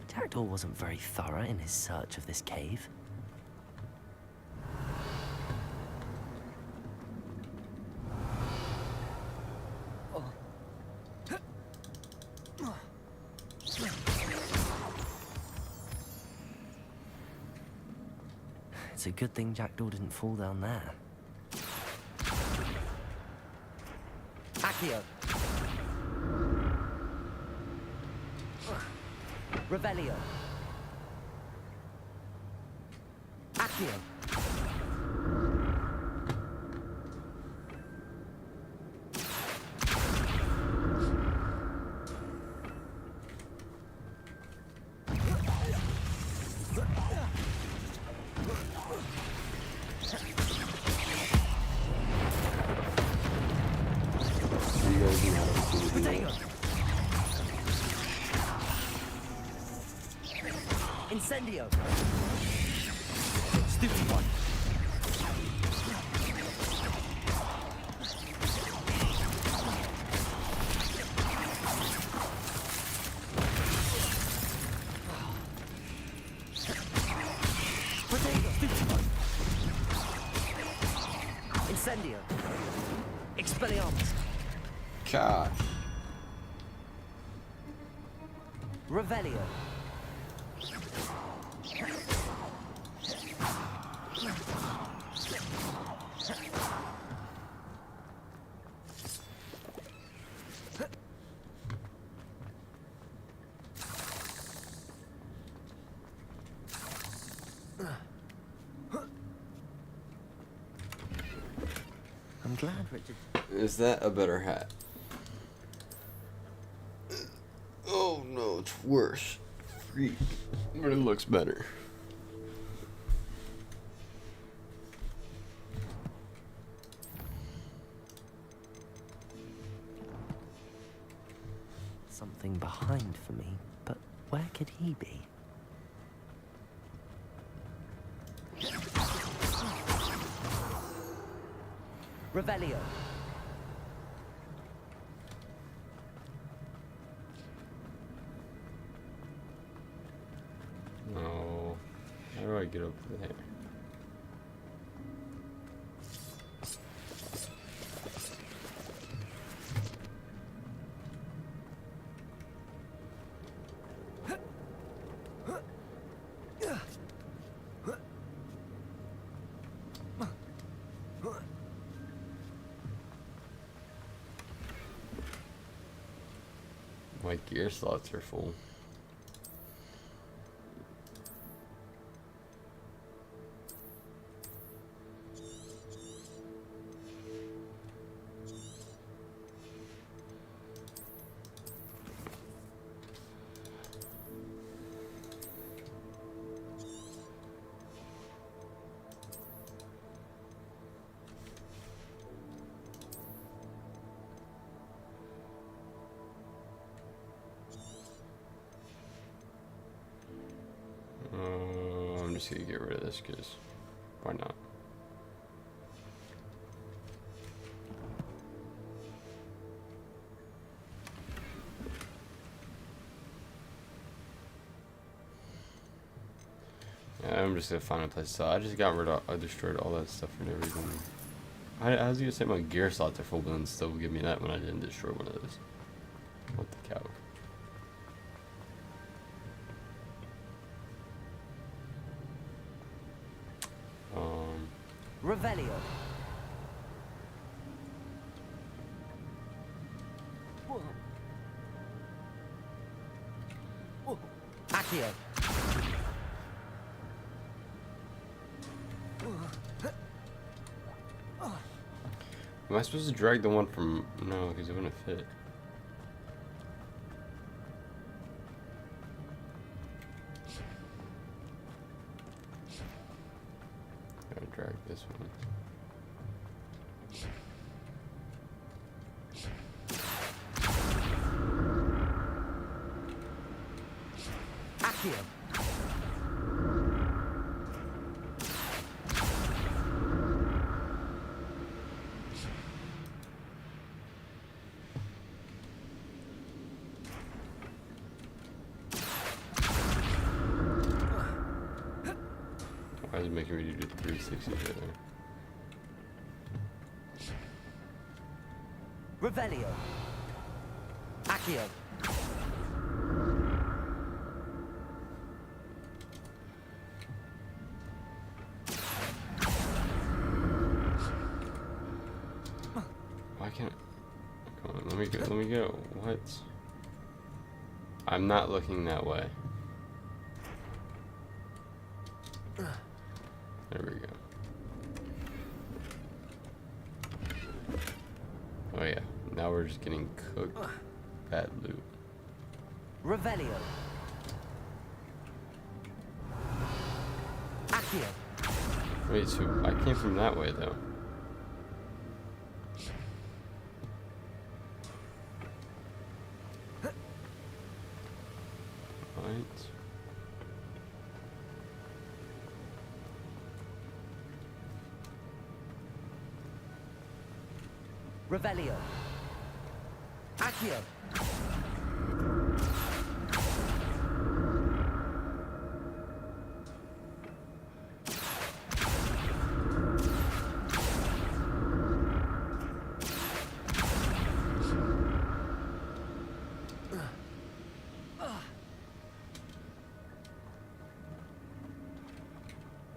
Speaker 2: Jackdaw wasn't very thorough in his search of this cave. It's a good thing Jackdaw didn't fall down there. Accio. Revelio. Accio.
Speaker 1: You guys know how to do that.
Speaker 2: Incendio. Stupid one. Protego. Stupid one. Incendio. Expelliarmus.
Speaker 1: God.
Speaker 2: Revelio. I'm glad Richard.
Speaker 1: Is that a better hat? Oh no, it's worse. Freak. But it looks better.
Speaker 2: Something behind for me, but where could he be? Revelio.
Speaker 1: Oh, how do I get up there? My gear slots are full. I'm just gonna get rid of this because why not? Yeah, I'm just gonna find a place to sell. I just got rid of, I destroyed all that stuff for no reason. I was gonna say my gear slots are full, but then still give me that when I didn't destroy one of those. What the cow?
Speaker 2: Revelio. Accio.
Speaker 1: Am I supposed to drag the one from... No, because it wouldn't fit. Gotta drag this one.
Speaker 2: Accio.
Speaker 1: Why is it making me do the 360 right there?
Speaker 2: Revelio. Accio.
Speaker 1: Why can't I? Come on, let me go. What? I'm not looking that way. There we go. Oh yeah, now we're just getting cooked. Bad loot.
Speaker 2: Revelio. Accio.
Speaker 1: Wait, so I came from that way though. Right.
Speaker 2: Revelio. Accio.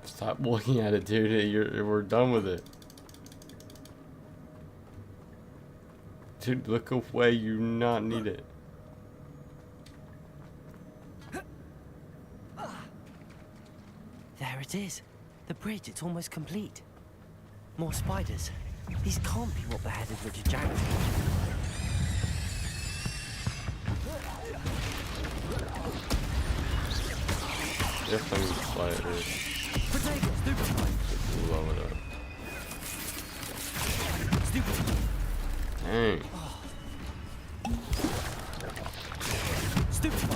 Speaker 1: Stop looking at it, dude. We're done with it. Dude, look away. You do not need it.
Speaker 2: There it is. The bridge, it's almost complete. More spiders. These can't be what beheaded Richard Jackson.
Speaker 1: Definitely spiders.
Speaker 2: Potato, stupid.
Speaker 1: Blow it up.
Speaker 2: Stupid.
Speaker 1: Dang.
Speaker 2: Stupid.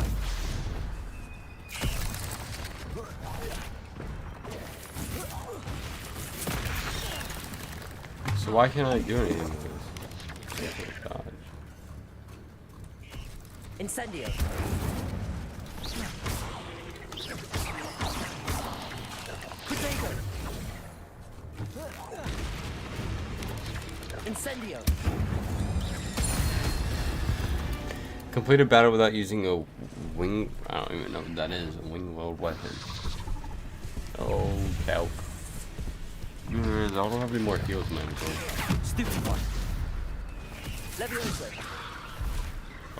Speaker 1: So why can't I do anything with this? Dodge.
Speaker 2: Incendio. Potato. Incendio.
Speaker 1: Complete a battle without using a wing. I don't even know what that is. A wing load weapon. Oh, cow. I don't have any more heals, man.
Speaker 2: Stupid one. Levioso.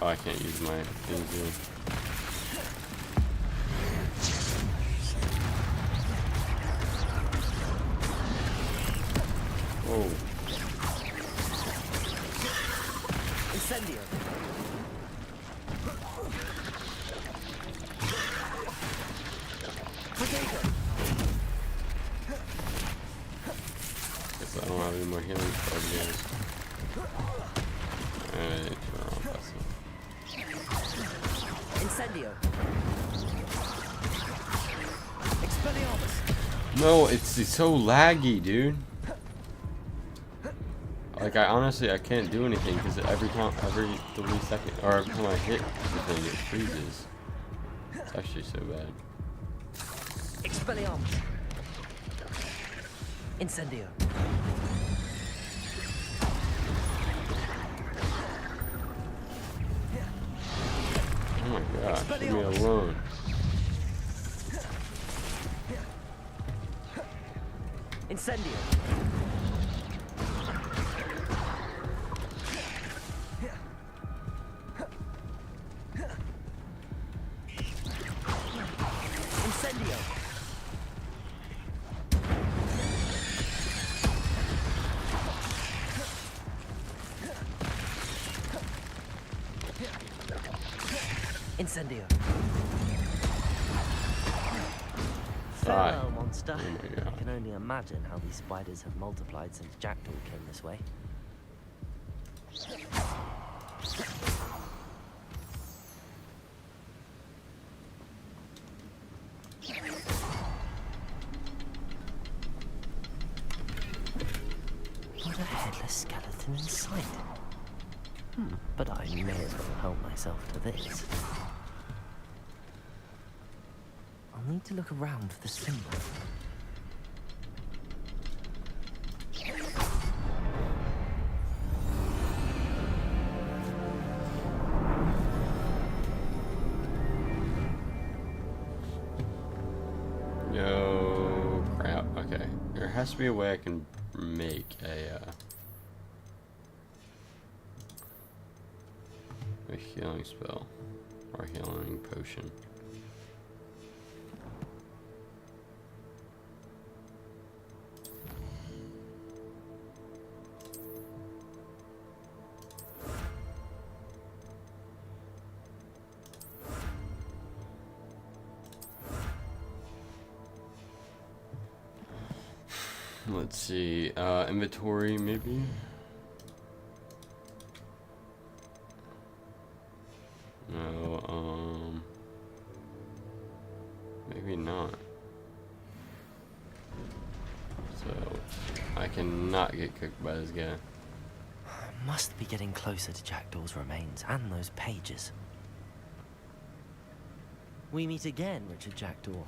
Speaker 1: Oh, I can't use my things here. Oh.
Speaker 2: Incendio.
Speaker 1: Guess I don't have any more healing spells, guys. Alright, turn off that stuff.
Speaker 2: Incendio. Expelliarmus.
Speaker 1: No, it's so laggy, dude. Like, I honestly can't do anything because every 3 seconds, or every time I hit the thing, it freezes. It's actually so bad.
Speaker 2: Expelliarmus. Incendio.
Speaker 1: Oh my gosh, leave me alone.
Speaker 2: Incendio. Incendio. Incendio. Farewell, monster.
Speaker 1: Oh my God.
Speaker 2: I can only imagine how these spiders have multiplied since Jackdaw came this way. What a headless skeleton in sight. But I may as well help myself to this. I'll need to look around for the symbol.
Speaker 1: No crap. Okay, there has to be a way I can make a healing spell or healing potion. Let's see, inventory maybe? No, maybe not. So, I cannot get cooked by this guy.
Speaker 2: Must be getting closer to Jackdaw's remains and those pages. We meet again, Richard Jackdaw.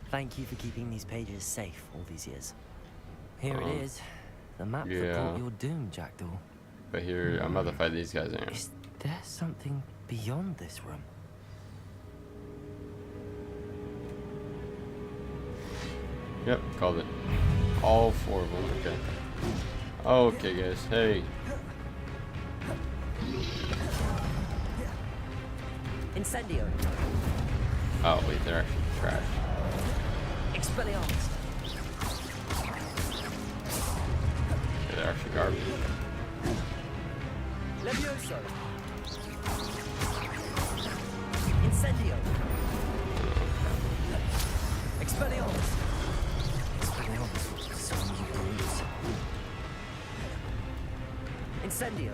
Speaker 2: Thank you for keeping these pages safe all these years. Here it is. The map that brought your doom, Jackdaw.
Speaker 1: But here, I'm about to fight these guys in.
Speaker 2: Is there something beyond this room?
Speaker 1: Yep, called it. All 4 of them, okay. Okay, guys, hey.
Speaker 2: Incendio.
Speaker 1: Oh, wait, they're actually trash.
Speaker 2: Expelliarmus.
Speaker 1: Yeah, they're actually garbage.
Speaker 2: Levioso. Incendio. Expelliarmus. Expelliarmus. So many brutes. Incendio.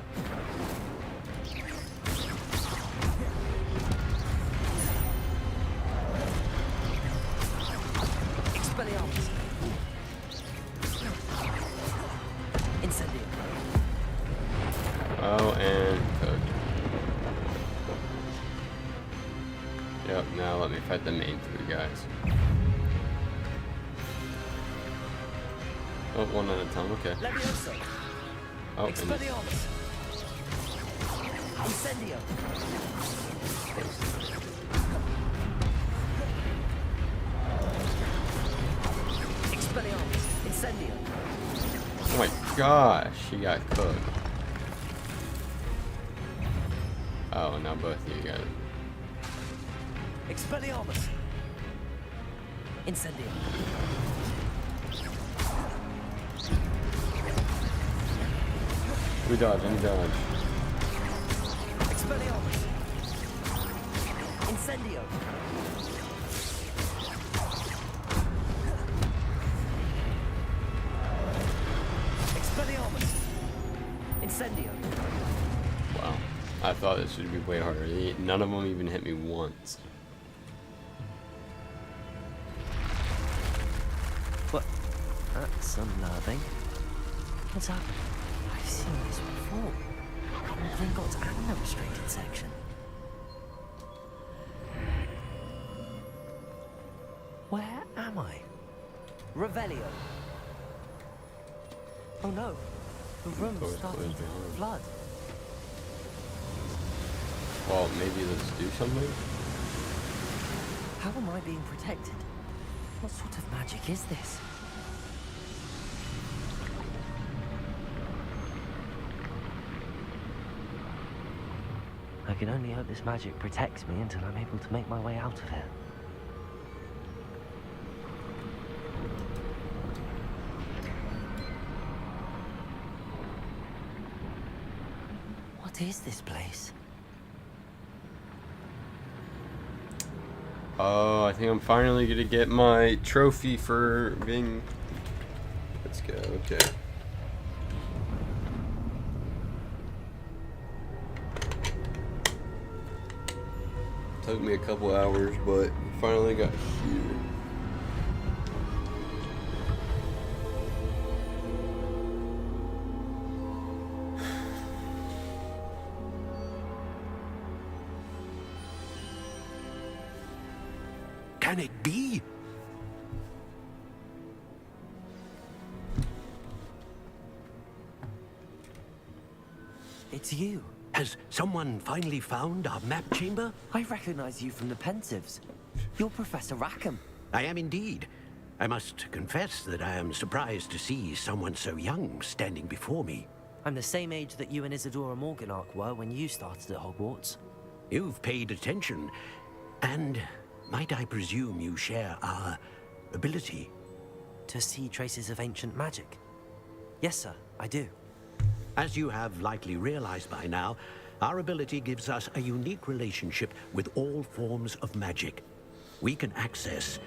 Speaker 2: Expelliarmus. Incendio.
Speaker 1: Oh, and cook. Yep, now let me fight the main 3 guys. Oh, one at a time, okay.
Speaker 2: Levioso.
Speaker 1: Oh,
Speaker 2: Expelliarmus. Incendio. Expelliarmus. Incendio.
Speaker 1: Oh my gosh, she got cooked. Oh, now both of you got it.
Speaker 2: Expelliarmus! Incendio!
Speaker 1: We dodge, any dodge.
Speaker 2: Expelliarmus! Incendio! Expelliarmus! Incendio!
Speaker 1: Wow. I thought this would be way harder. None of them even hit me once.
Speaker 2: What? That's unnerving. What's happened? I've seen this before. Gringotts and the restricted section. Where am I? Revelio. Oh no. The room's starting to flood.
Speaker 1: Well, maybe let's do something?
Speaker 2: How am I being protected? What sort of magic is this? I can only hope this magic protects me until I'm able to make my way out of here. What is this place?
Speaker 1: Oh, I think I'm finally gonna get my trophy for being... Let's go, okay. Took me a couple hours, but finally got here.
Speaker 12: Can it be?
Speaker 2: It's you.
Speaker 12: Has someone finally found our map chamber?
Speaker 2: I recognize you from the Pensives. You're Professor Rackham.
Speaker 12: I am indeed. I must confess that I am surprised to see someone so young standing before me.
Speaker 2: I'm the same age that you and Isadora Morganach were when you started at Hogwarts.
Speaker 12: You've paid attention, and might I presume you share our ability?
Speaker 2: To see traces of ancient magic? Yes, sir, I do.
Speaker 12: As you have likely realized by now, our ability gives us a unique relationship with all forms of magic. We can access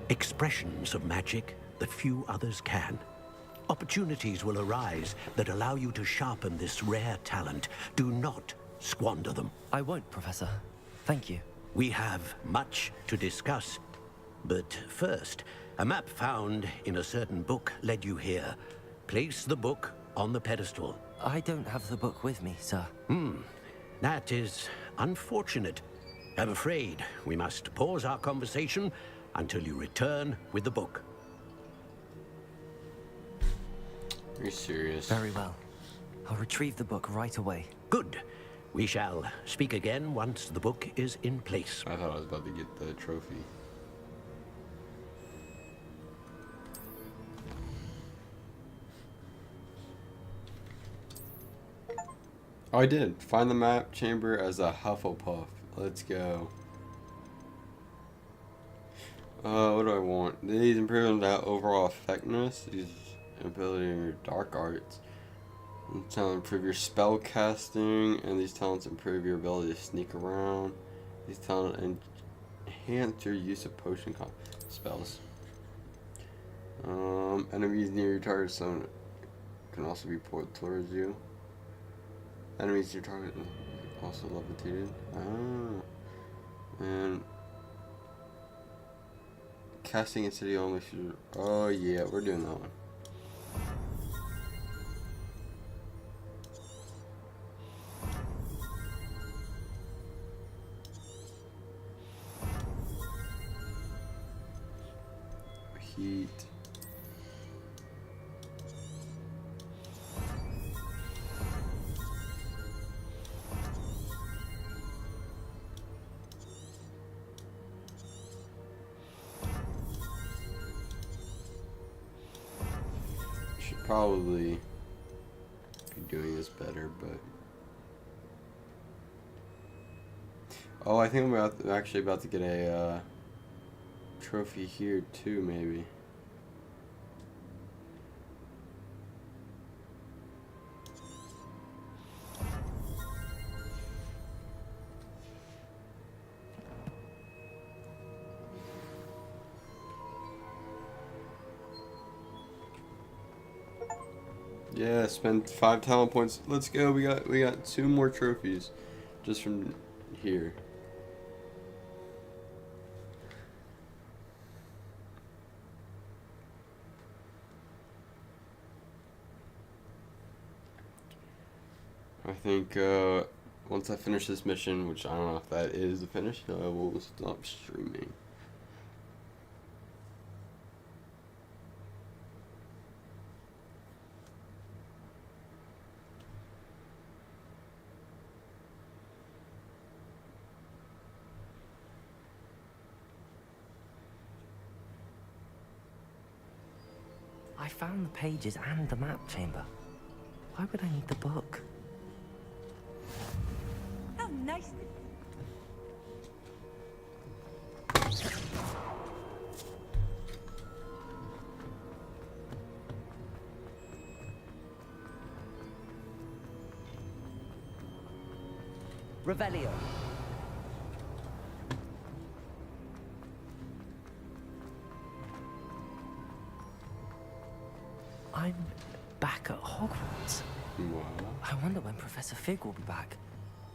Speaker 12: expressions of magic that few others can. Opportunities will arise that allow you to sharpen this rare talent. Do not squander them.
Speaker 2: I won't, Professor. Thank you.
Speaker 12: We have much to discuss. But first, a map found in a certain book led you here. Place the book on the pedestal.
Speaker 2: I don't have the book with me, sir.
Speaker 12: That is unfortunate. I'm afraid we must pause our conversation until you return with the book.
Speaker 1: Are you serious?
Speaker 2: Very well. I'll retrieve the book right away.
Speaker 12: Good. We shall speak again once the book is in place.
Speaker 1: I thought I was about to get the trophy. Oh, I did. Find the map chamber as a Hufflepuff. Let's go. What do I want? These improve that overall effectiveness. These ability in your dark arts. These talents improve your spell casting, and these talents improve your ability to sneak around. These talents enhance your use of potion spells. Enemies near your target zone can also be pulled towards you. Enemies near your target also levitated. And casting in city only should. Oh yeah, we're doing that one. Heat. Should probably be doing this better, but Oh, I think I'm actually about to get a trophy here too, maybe. Yeah, spend 5 talent points. Let's go. We got 2 more trophies just from here. I think once I finish this mission, which I don't know if that is the finish, I will stop streaming.
Speaker 2: I found the pages and the map chamber. Why would I need the book?
Speaker 10: How nice.
Speaker 2: Revelio. I'm back at Hogwarts.
Speaker 1: Wow.
Speaker 2: I wonder when Professor Fig will be back.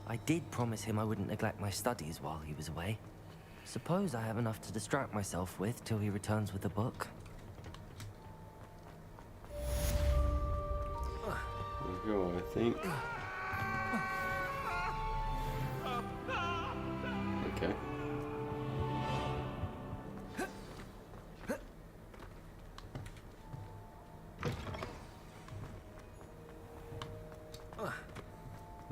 Speaker 2: I did promise him I wouldn't neglect my studies while he was away. Suppose I have enough to distract myself with till he returns with the book.
Speaker 1: There we go, I think. Okay.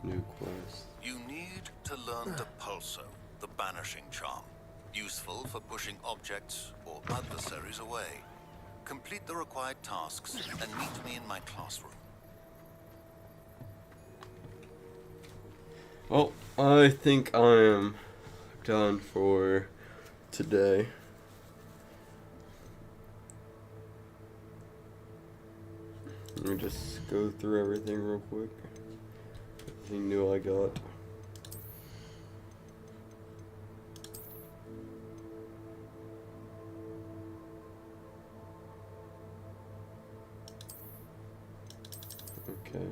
Speaker 1: New quest.
Speaker 6: You need to learn the Pulso, the banishing charm. Useful for pushing objects or adversaries away. Complete the required tasks and meet me in my classroom.
Speaker 1: Well, I think I am done for today. Let me just go through everything real quick. Everything new I got. Okay.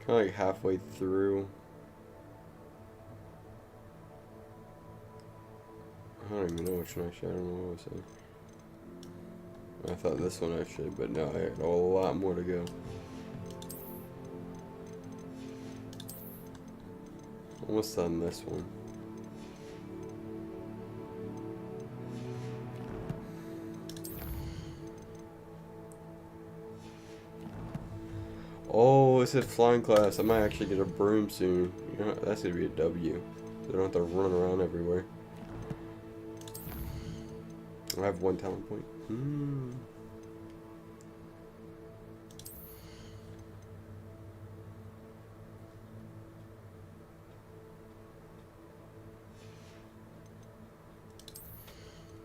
Speaker 1: Kind of like halfway through. I don't even know which one actually. I don't know what I was saying. I thought this one actually, but no, I had a lot more to go. Almost done this one. Oh, it said flying class. I might actually get a broom soon. You know, that's gonna be a W. So I don't have to run around everywhere. I have 1 talent point.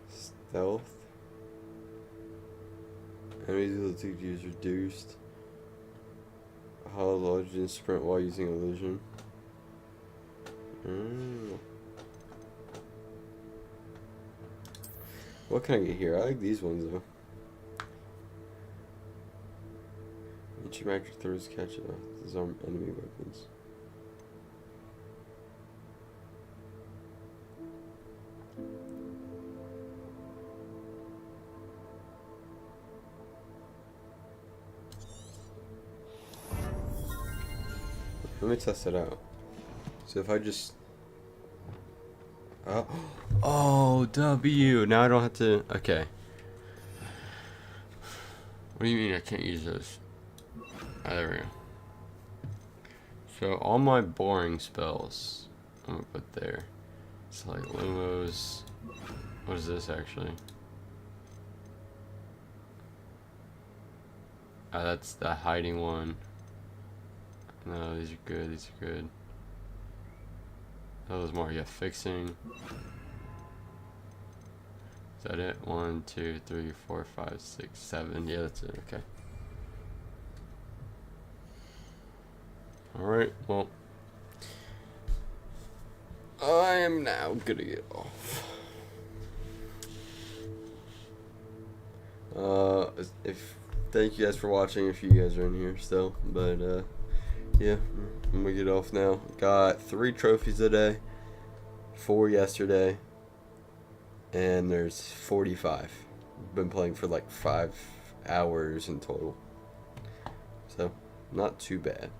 Speaker 1: Stealth. Enemies ability to use reduced. How large you sprint while using illusion. What can I get here? I like these ones though. Each magic throws catch disarm enemy weapons. Let me test it out. So if I just Oh, W. Now I don't have to. Okay. What do you mean I can't use those? Ah, there we go. So all my boring spells, I'm gonna put there. It's like Lumos. What is this actually? Ah, that's the hiding one. No, these are good. These are good. Oh, there's more. Yeah, fixing. Is that it? 1, 2, 3, 4, 5, 6, 7. Yeah, that's it. Okay. Alright, well. I am now gonna get off. Thank you guys for watching if you guys are in here still. But yeah, I'm gonna get off now. Got 3 trophies today, 4 yesterday, and there's 45. Been playing for like 5 hours in total. So, not too bad.